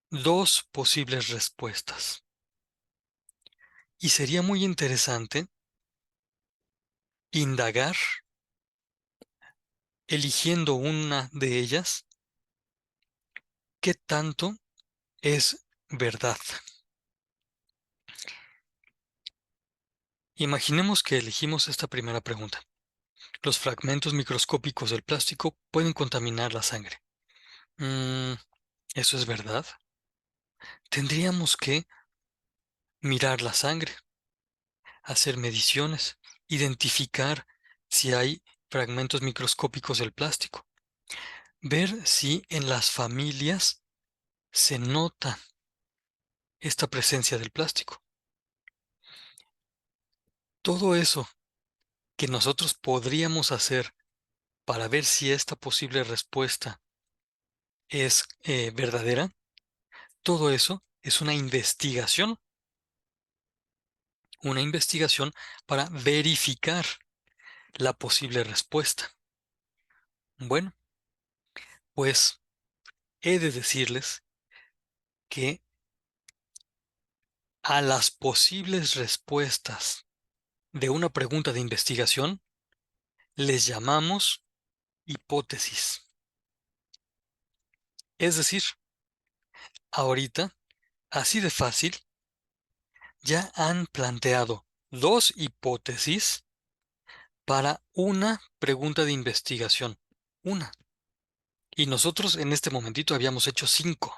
dos posibles respuestas y sería muy interesante indagar eligiendo una de ellas qué tanto es verdad. Imaginemos que elegimos esta primera pregunta. Los fragmentos microscópicos del plástico pueden contaminar la sangre. Mm, ¿Eso es verdad? Tendríamos que mirar la sangre, hacer mediciones, identificar si hay fragmentos microscópicos del plástico, ver si en las familias se nota esta presencia del plástico. Todo eso que nosotros podríamos hacer para ver si esta posible respuesta es verdadera, todo eso es una investigación para verificar la posible respuesta. Bueno, pues he de decirles que a las posibles respuestas de una pregunta de investigación les llamamos hipótesis. Es decir, ahorita, así de fácil, ya han planteado dos hipótesis para una pregunta de investigación. Una. Y nosotros en este momentito habíamos hecho 5.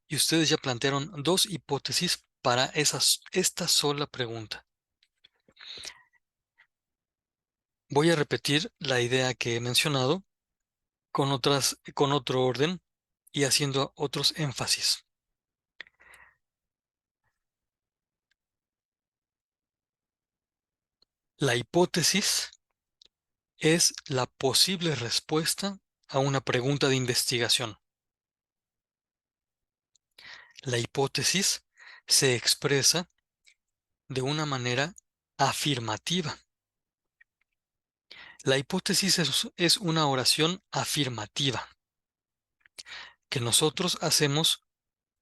Y ustedes ya plantearon dos hipótesis para esta sola pregunta. Voy a repetir la idea que he mencionado con otro orden y haciendo otros énfasis. La hipótesis es la posible respuesta a una pregunta de investigación. La hipótesis se expresa de una manera afirmativa. La hipótesis es una oración afirmativa que nosotros hacemos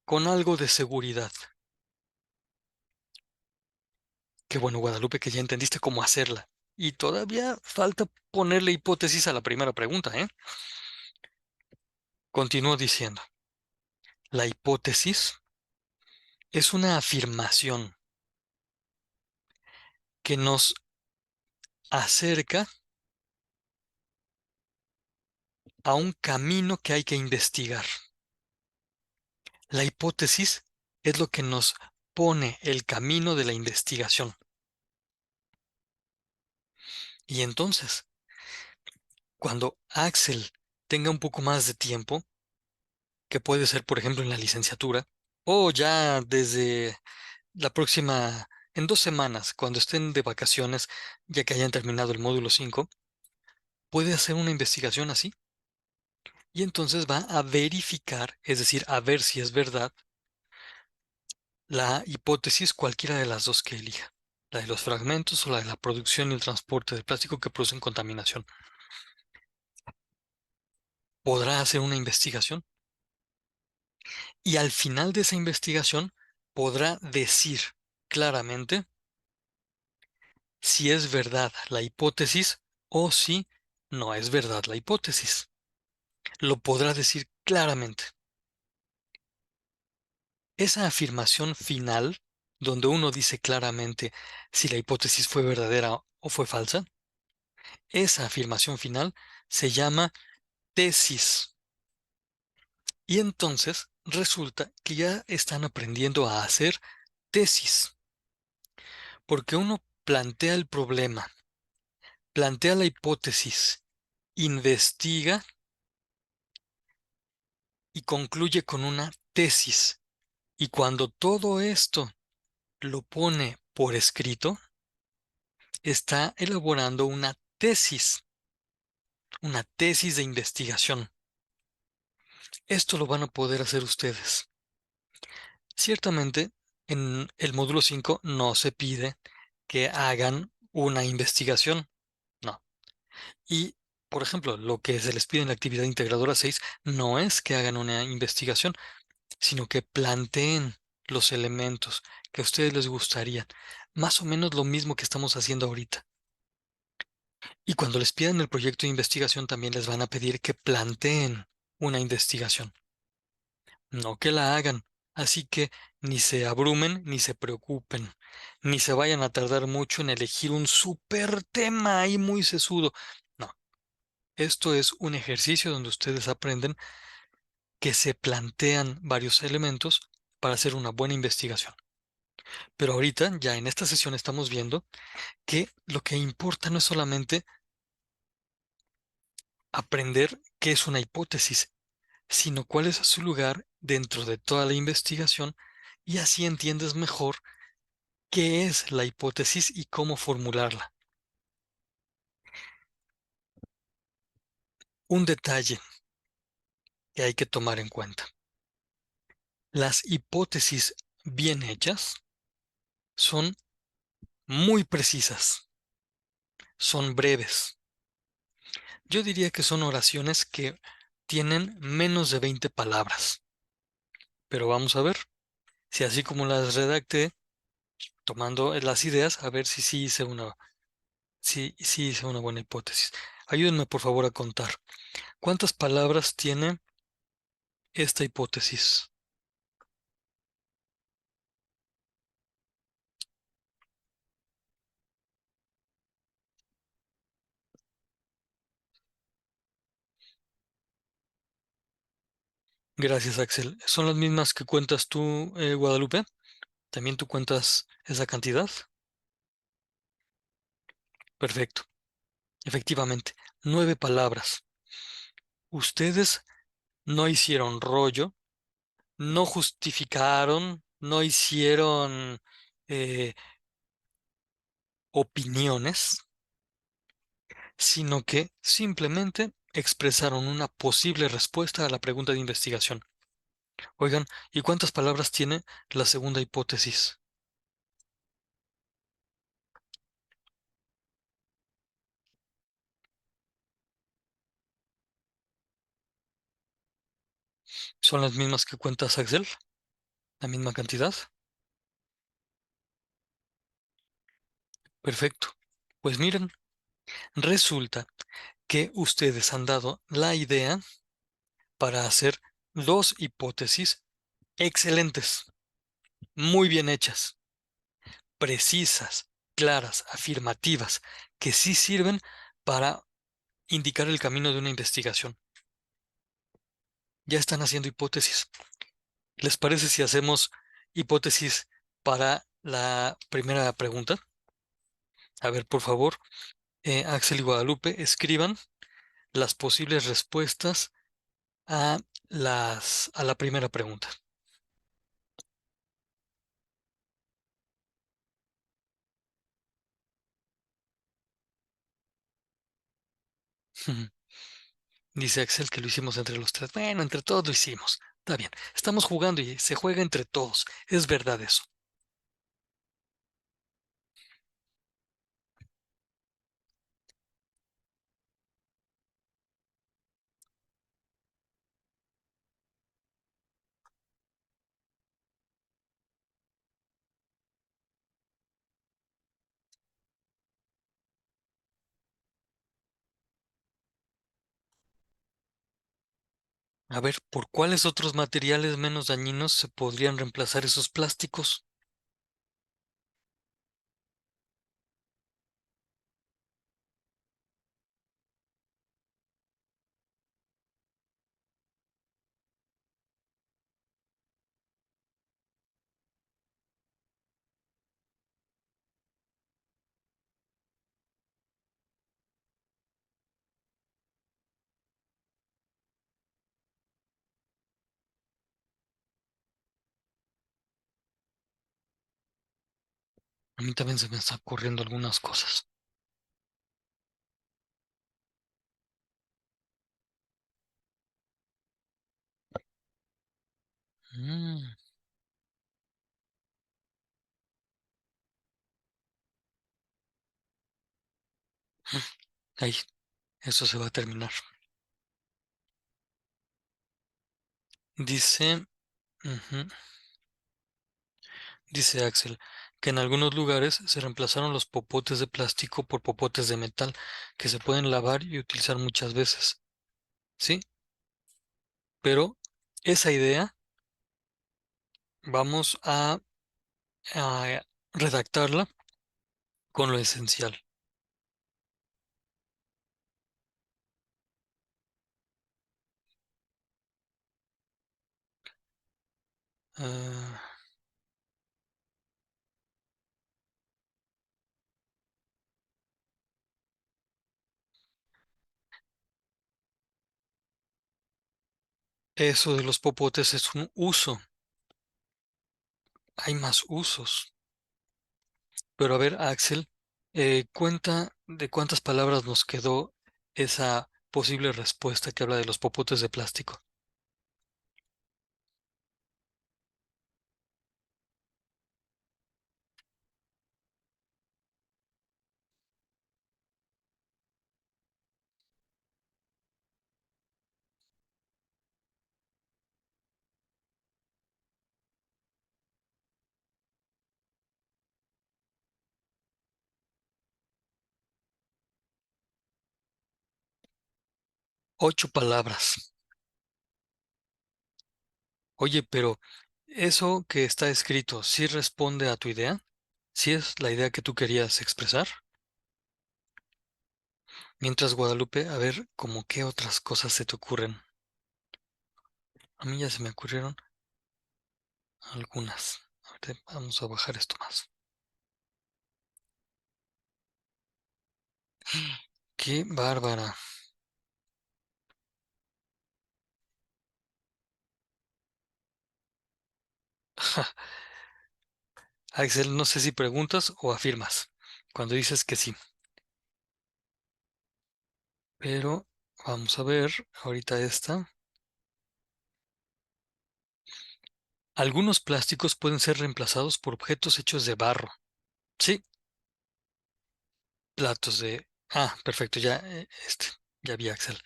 con algo de seguridad. Qué bueno, Guadalupe, que ya entendiste cómo hacerla. Y todavía falta ponerle hipótesis a la primera pregunta, ¿eh? Continúo diciendo, la hipótesis es una afirmación que nos acerca a un camino que hay que investigar. La hipótesis es lo que nos pone el camino de la investigación. Y entonces, cuando Axel tenga un poco más de tiempo, que puede ser, por ejemplo, en la licenciatura, o ya desde la próxima, en 2 semanas, cuando estén de vacaciones, ya que hayan terminado el módulo 5, puede hacer una investigación así y entonces va a verificar, es decir, a ver si es verdad la hipótesis cualquiera de las dos que elija, la de los fragmentos o la de la producción y el transporte de plástico que producen contaminación. Podrá hacer una investigación y al final de esa investigación podrá decir claramente si es verdad la hipótesis o si no es verdad la hipótesis. Lo podrá decir claramente. Esa afirmación final, donde uno dice claramente si la hipótesis fue verdadera o fue falsa, esa afirmación final se llama tesis. Y entonces resulta que ya están aprendiendo a hacer tesis, porque uno plantea el problema, plantea la hipótesis, investiga y concluye con una tesis. Y cuando todo esto lo pone por escrito, está elaborando una tesis de investigación. Esto lo van a poder hacer ustedes. Ciertamente, en el módulo 5 no se pide que hagan una investigación, no. Y, por ejemplo, lo que se les pide en la actividad integradora 6 no es que hagan una investigación, sino que planteen los elementos que a ustedes les gustaría, más o menos lo mismo que estamos haciendo ahorita. Y cuando les pidan el proyecto de investigación, también les van a pedir que planteen una investigación, no que la hagan. Así que ni se abrumen, ni se preocupen, ni se vayan a tardar mucho en elegir un súper tema ahí muy sesudo. No, esto es un ejercicio donde ustedes aprenden que se plantean varios elementos para hacer una buena investigación. Pero ahorita, ya en esta sesión estamos viendo que lo que importa no es solamente aprender qué es una hipótesis, sino cuál es su lugar dentro de toda la investigación y así entiendes mejor qué es la hipótesis y cómo formularla. Un detalle que hay que tomar en cuenta. Las hipótesis bien hechas son muy precisas, son breves. Yo diría que son oraciones que tienen menos de 20 palabras, pero vamos a ver si así como las redacté, tomando las ideas, a ver si sí hice una buena hipótesis. Ayúdenme por favor a contar. ¿Cuántas palabras tiene esta hipótesis? Gracias, Axel. ¿Son las mismas que cuentas tú, Guadalupe? ¿También tú cuentas esa cantidad? Perfecto. Efectivamente, 9 palabras. Ustedes no hicieron rollo, no justificaron, no hicieron eh, opiniones, sino que simplemente expresaron una posible respuesta a la pregunta de investigación. Oigan, ¿y cuántas palabras tiene la segunda hipótesis? ¿Son las mismas que cuentas, Axel? ¿La misma cantidad? Perfecto. Pues miren, resulta que ustedes han dado la idea para hacer dos hipótesis excelentes, muy bien hechas, precisas, claras, afirmativas, que sí sirven para indicar el camino de una investigación. Ya están haciendo hipótesis. ¿Les parece si hacemos hipótesis para la primera pregunta? A ver, por favor, Axel y Guadalupe, escriban las posibles respuestas a a la primera pregunta. Dice Axel que lo hicimos entre los tres. Bueno, entre todos lo hicimos. Está bien. Estamos jugando y se juega entre todos. Es verdad eso. A ver, ¿por cuáles otros materiales menos dañinos se podrían reemplazar esos plásticos? A mí también se me están ocurriendo algunas cosas. Mm, ahí, eso se va a terminar. Dice, ujú, dice Axel, que en algunos lugares se reemplazaron los popotes de plástico por popotes de metal que se pueden lavar y utilizar muchas veces. ¿Sí? Pero esa idea vamos a redactarla con lo esencial. Ah, eso de los popotes es un uso. Hay más usos. Pero a ver, Axel, cuenta de cuántas palabras nos quedó esa posible respuesta que habla de los popotes de plástico. Ocho palabras. Oye, pero eso que está escrito, ¿sí responde a tu idea? ¿Sí es la idea que tú querías expresar? Mientras Guadalupe, a ver, como qué otras cosas se te ocurren. A mí ya se me ocurrieron algunas. A ver, vamos a bajar esto más. Qué bárbara. Axel, no sé si preguntas o afirmas cuando dices que sí, pero vamos a ver ahorita esta. Algunos plásticos pueden ser reemplazados por objetos hechos de barro. Sí, platos de... Ah, perfecto, ya, ya vi Axel.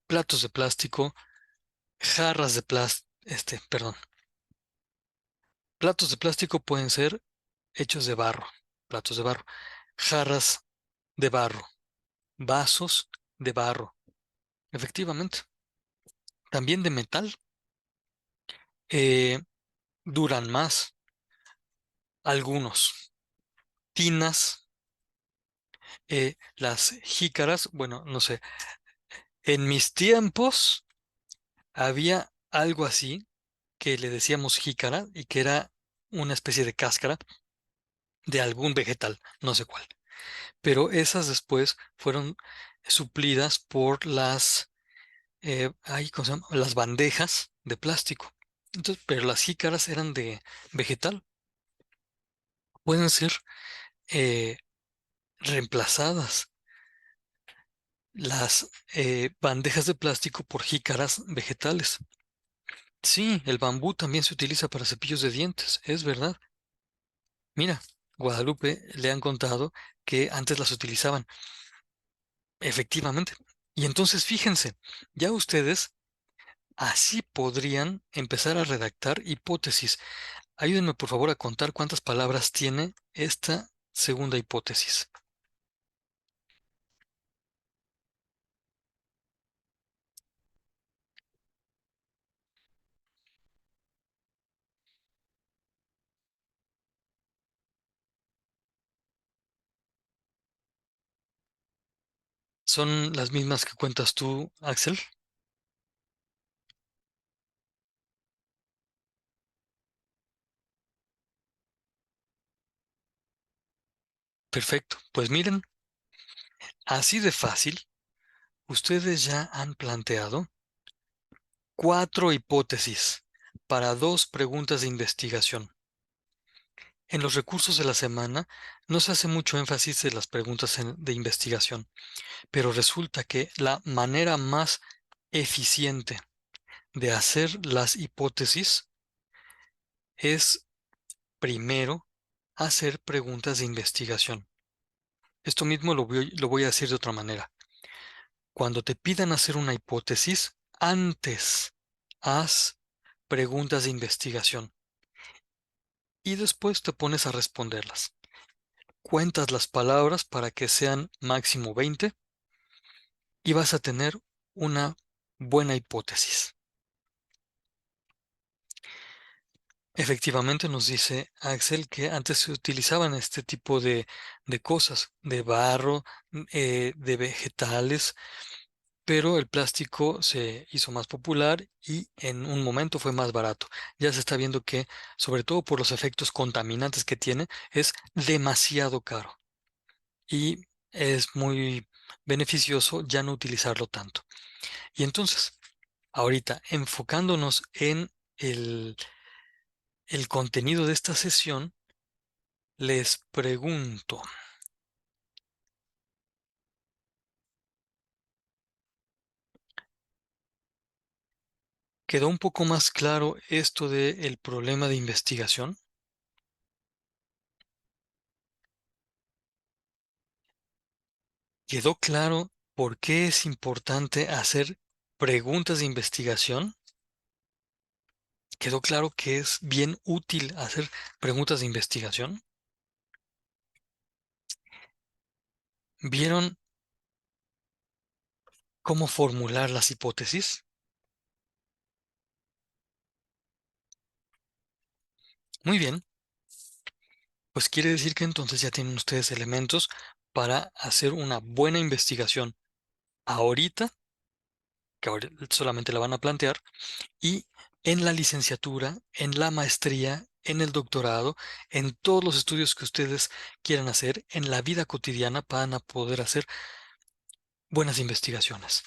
Platos de plástico, jarras de plástico, perdón. Platos de plástico pueden ser hechos de barro, platos de barro. Jarras de barro, vasos de barro, efectivamente. También de metal. eh, duran más. Algunos. Tinas, las jícaras, bueno, no sé. En mis tiempos había algo así que le decíamos jícara y que era una especie de cáscara de algún vegetal, no sé cuál. Pero esas después fueron suplidas por ¿cómo se llama? Las bandejas de plástico. Entonces, pero las jícaras eran de vegetal. Pueden ser eh, reemplazadas las bandejas de plástico por jícaras vegetales. Sí, el bambú también se utiliza para cepillos de dientes, es verdad. Mira, Guadalupe le han contado que antes las utilizaban, efectivamente. Y entonces fíjense, ya ustedes así podrían empezar a redactar hipótesis. Ayúdenme por favor a contar cuántas palabras tiene esta segunda hipótesis. ¿Son las mismas que cuentas tú, Axel? Perfecto. Pues miren, así de fácil, ustedes ya han planteado 4 hipótesis para 2 preguntas de investigación. En los recursos de la semana no se hace mucho énfasis en las preguntas de investigación, pero resulta que la manera más eficiente de hacer las hipótesis es primero hacer preguntas de investigación. Esto mismo lo voy a decir de otra manera. Cuando te pidan hacer una hipótesis, antes haz preguntas de investigación y después te pones a responderlas. Cuentas las palabras para que sean máximo 20 y vas a tener una buena hipótesis. Efectivamente, nos dice Axel que antes se utilizaban este tipo de cosas, de barro, de vegetales, pero el plástico se hizo más popular y en un momento fue más barato. Ya se está viendo que, sobre todo por los efectos contaminantes que tiene, es demasiado caro y es muy beneficioso ya no utilizarlo tanto. Y entonces, ahorita, enfocándonos en el contenido de esta sesión, les pregunto, ¿quedó un poco más claro esto del problema de investigación? ¿Quedó claro por qué es importante hacer preguntas de investigación? ¿Quedó claro que es bien útil hacer preguntas de investigación? ¿Vieron cómo formular las hipótesis? Muy bien, pues quiere decir que entonces ya tienen ustedes elementos para hacer una buena investigación ahorita, que ahora solamente la van a plantear, y en la licenciatura, en la maestría, en el doctorado, en todos los estudios que ustedes quieran hacer, en la vida cotidiana van a poder hacer buenas investigaciones.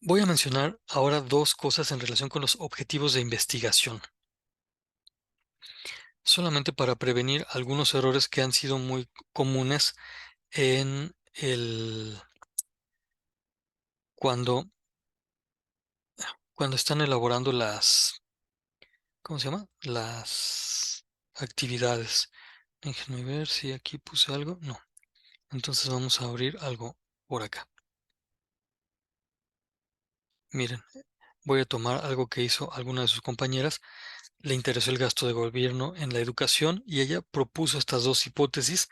Voy a mencionar ahora 2 cosas en relación con los objetivos de investigación, solamente para prevenir algunos errores que han sido muy comunes en cuando, cuando están elaborando ¿cómo se llama? Las actividades. Déjenme ver si aquí puse algo. No. Entonces vamos a abrir algo por acá. Miren, voy a tomar algo que hizo alguna de sus compañeras. Le interesó el gasto de gobierno en la educación y ella propuso estas 2 hipótesis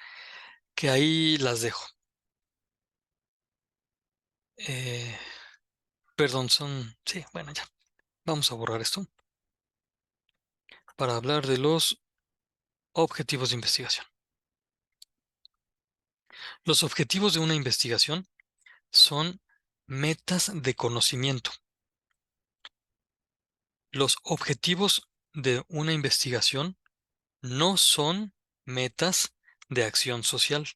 que ahí las dejo. Eh, perdón, sí, bueno, ya. Vamos a borrar esto para hablar de los objetivos de investigación. Los objetivos de una investigación son metas de conocimiento. Los objetivos de una investigación no son metas de acción social.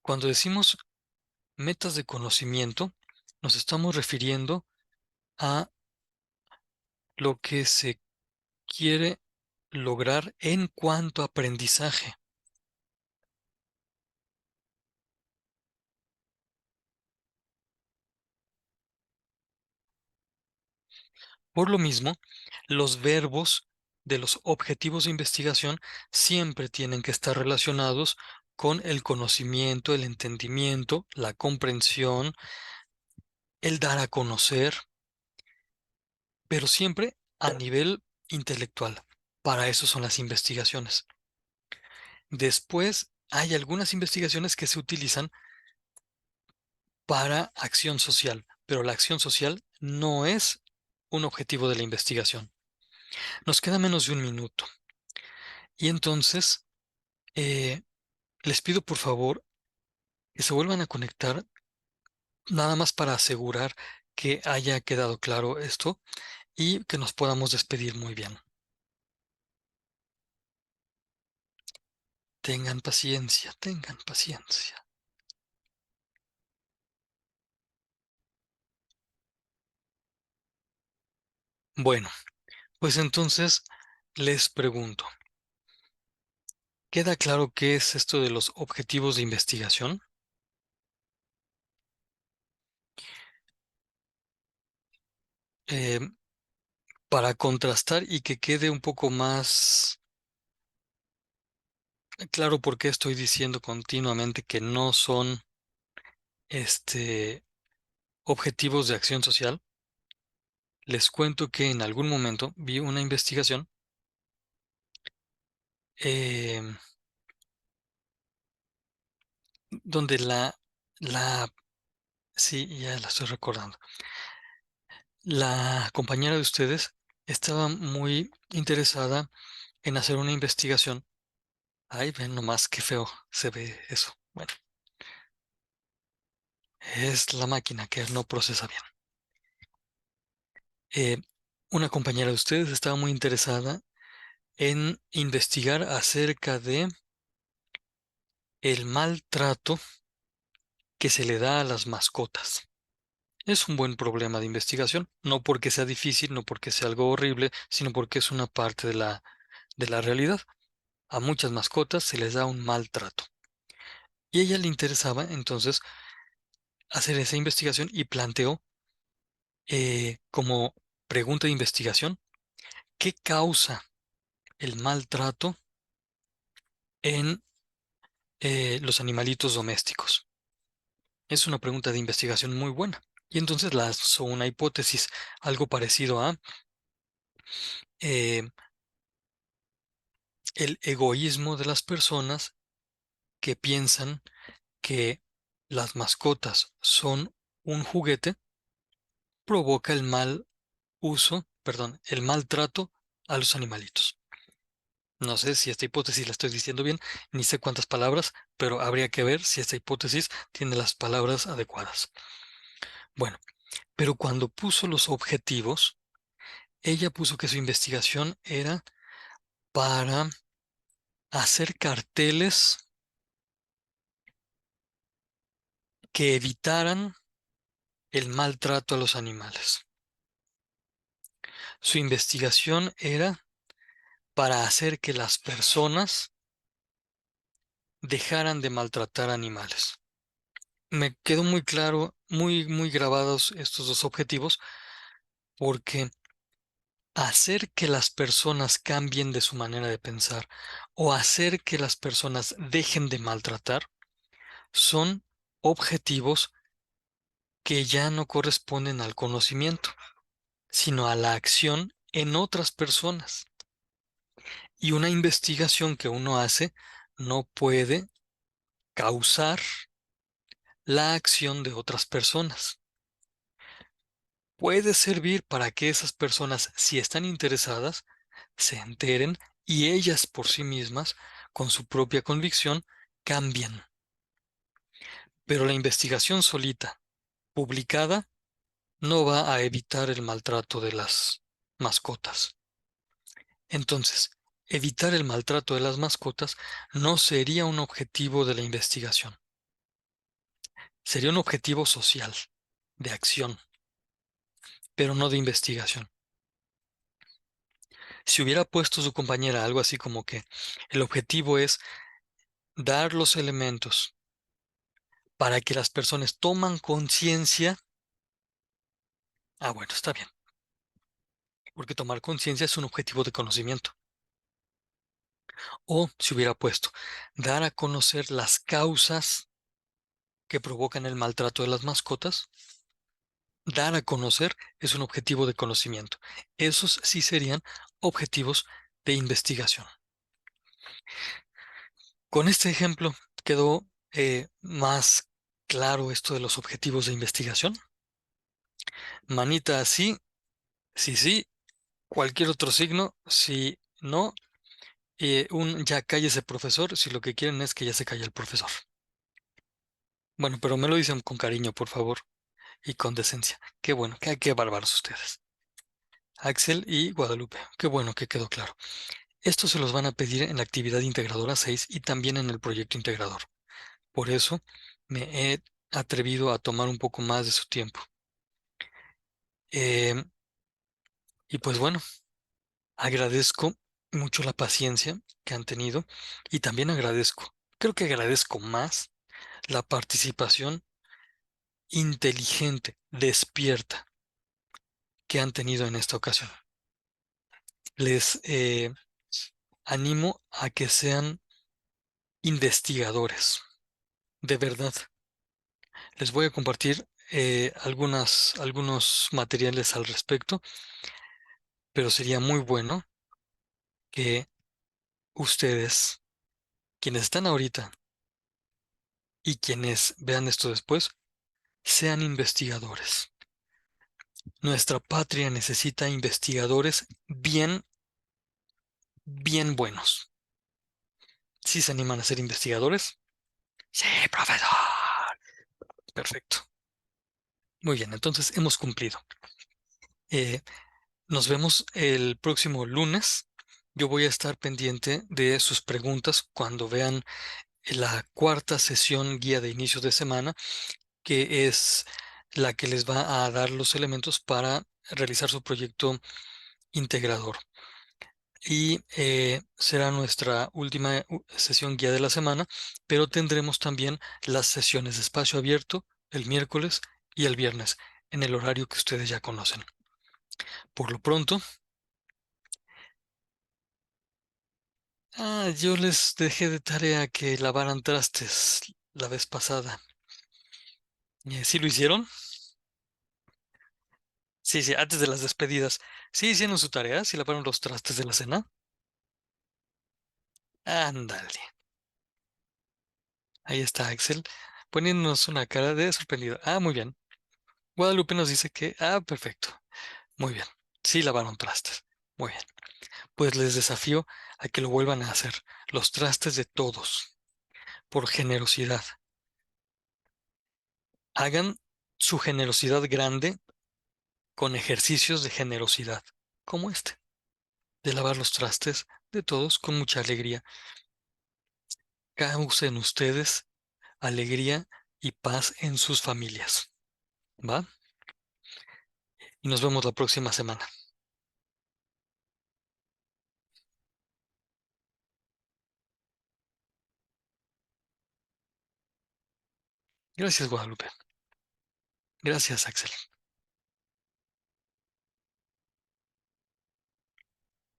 Cuando decimos metas de conocimiento, nos estamos refiriendo a lo que se quiere lograr en cuanto a aprendizaje. Por lo mismo, los verbos de los objetivos de investigación siempre tienen que estar relacionados con el conocimiento, el entendimiento, la comprensión, el dar a conocer, pero siempre a nivel intelectual. Para eso son las investigaciones. Después, hay algunas investigaciones que se utilizan para acción social, pero la acción social no es un objetivo de la investigación. Nos queda menos de un minuto. Y entonces, eh, les pido por favor que se vuelvan a conectar nada más para asegurar que haya quedado claro esto y que nos podamos despedir muy bien. Tengan paciencia, tengan paciencia. Bueno, pues entonces les pregunto, ¿queda claro qué es esto de los objetivos de investigación? Eh, para contrastar y que quede un poco más claro por qué estoy diciendo continuamente que no son objetivos de acción social, les cuento que en algún momento vi una investigación eh, donde sí, ya la estoy recordando, la compañera de ustedes estaba muy interesada en hacer una investigación. Ay, ven nomás qué feo se ve eso. Bueno, es la máquina que no procesa bien. Eh, una compañera de ustedes estaba muy interesada en investigar acerca de el maltrato que se le da a las mascotas. Es un buen problema de investigación, no porque sea difícil, no porque sea algo horrible, sino porque es una parte de la realidad. A muchas mascotas se les da un maltrato. Y a ella le interesaba entonces hacer esa investigación y planteó como pregunta de investigación, ¿qué causa el maltrato en los animalitos domésticos? Es una pregunta de investigación muy buena. Y entonces lanzó una hipótesis, algo parecido a eh, el egoísmo de las personas que piensan que las mascotas son un juguete, provoca el mal uso, perdón, el maltrato a los animalitos. No sé si esta hipótesis la estoy diciendo bien, ni sé cuántas palabras, pero habría que ver si esta hipótesis tiene las palabras adecuadas. Bueno, pero cuando puso los objetivos, ella puso que su investigación era para hacer carteles que evitaran el maltrato a los animales. Su investigación era para hacer que las personas dejaran de maltratar animales. Me quedó muy claro, muy grabados estos dos objetivos, porque hacer que las personas cambien de su manera de pensar o hacer que las personas dejen de maltratar son objetivos que ya no corresponden al conocimiento, sino a la acción en otras personas. Y una investigación que uno hace no puede causar la acción de otras personas. Puede servir para que esas personas, si están interesadas, se enteren y ellas por sí mismas, con su propia convicción, cambien. Pero la investigación solita, publicada, no va a evitar el maltrato de las mascotas. Entonces, evitar el maltrato de las mascotas no sería un objetivo de la investigación. Sería un objetivo social, de acción, pero no de investigación. Si hubiera puesto su compañera algo así como que el objetivo es dar los elementos para que las personas toman conciencia, bueno, está bien, porque tomar conciencia es un objetivo de conocimiento. O si hubiera puesto dar a conocer las causas que provocan el maltrato de las mascotas, dar a conocer es un objetivo de conocimiento. Esos sí serían objetivos de investigación. Con este ejemplo quedó más claro esto de los objetivos de investigación. Manita así, sí, sí, cualquier otro signo, si no, un ya cállese profesor, si lo que quieren es que ya se calle el profesor. Bueno, pero me lo dicen con cariño, por favor, y con decencia. Qué bueno, qué bárbaros ustedes. Axel y Guadalupe, qué bueno que quedó claro. Esto se los van a pedir en la actividad integradora 6 y también en el proyecto integrador. Por eso me he atrevido a tomar un poco más de su tiempo. Eh, y pues bueno, agradezco mucho la paciencia que han tenido y también creo que agradezco más la participación inteligente, despierta que han tenido en esta ocasión. Les animo a que sean investigadores, de verdad. Les voy a compartir algunos materiales al respecto, pero sería muy bueno que ustedes, quienes están ahorita y quienes vean esto después, sean investigadores. Nuestra patria necesita investigadores bien, bien buenos. ¿Sí se animan a ser investigadores? Sí, profesor. Perfecto. Muy bien, entonces hemos cumplido. Eh, Nos vemos el próximo lunes. Yo voy a estar pendiente de sus preguntas cuando vean la cuarta sesión guía de inicio de semana, que es la que les va a dar los elementos para realizar su proyecto integrador. Y será nuestra última sesión guía de la semana, pero tendremos también las sesiones de espacio abierto el miércoles y el viernes en el horario que ustedes ya conocen. Por lo pronto, yo les dejé de tarea que lavaran trastes la vez pasada. ¿Sí lo hicieron? Sí, sí, antes de las despedidas. ¿Sí hicieron su tarea? ¿Sí lavaron los trastes de la cena? Ándale. Ahí está Axel, poniéndonos una cara de sorprendido. Muy bien. Guadalupe nos dice que, perfecto. Muy bien. Sí lavaron trastes. Muy bien. Pues les desafío a que lo vuelvan a hacer. Los trastes de todos. Por generosidad. Hagan su generosidad grande con ejercicios de generosidad, como este, de lavar los trastes de todos con mucha alegría. Causen ustedes alegría y paz en sus familias. ¿Va? Y nos vemos la próxima semana. Gracias, Guadalupe. Gracias, Axel.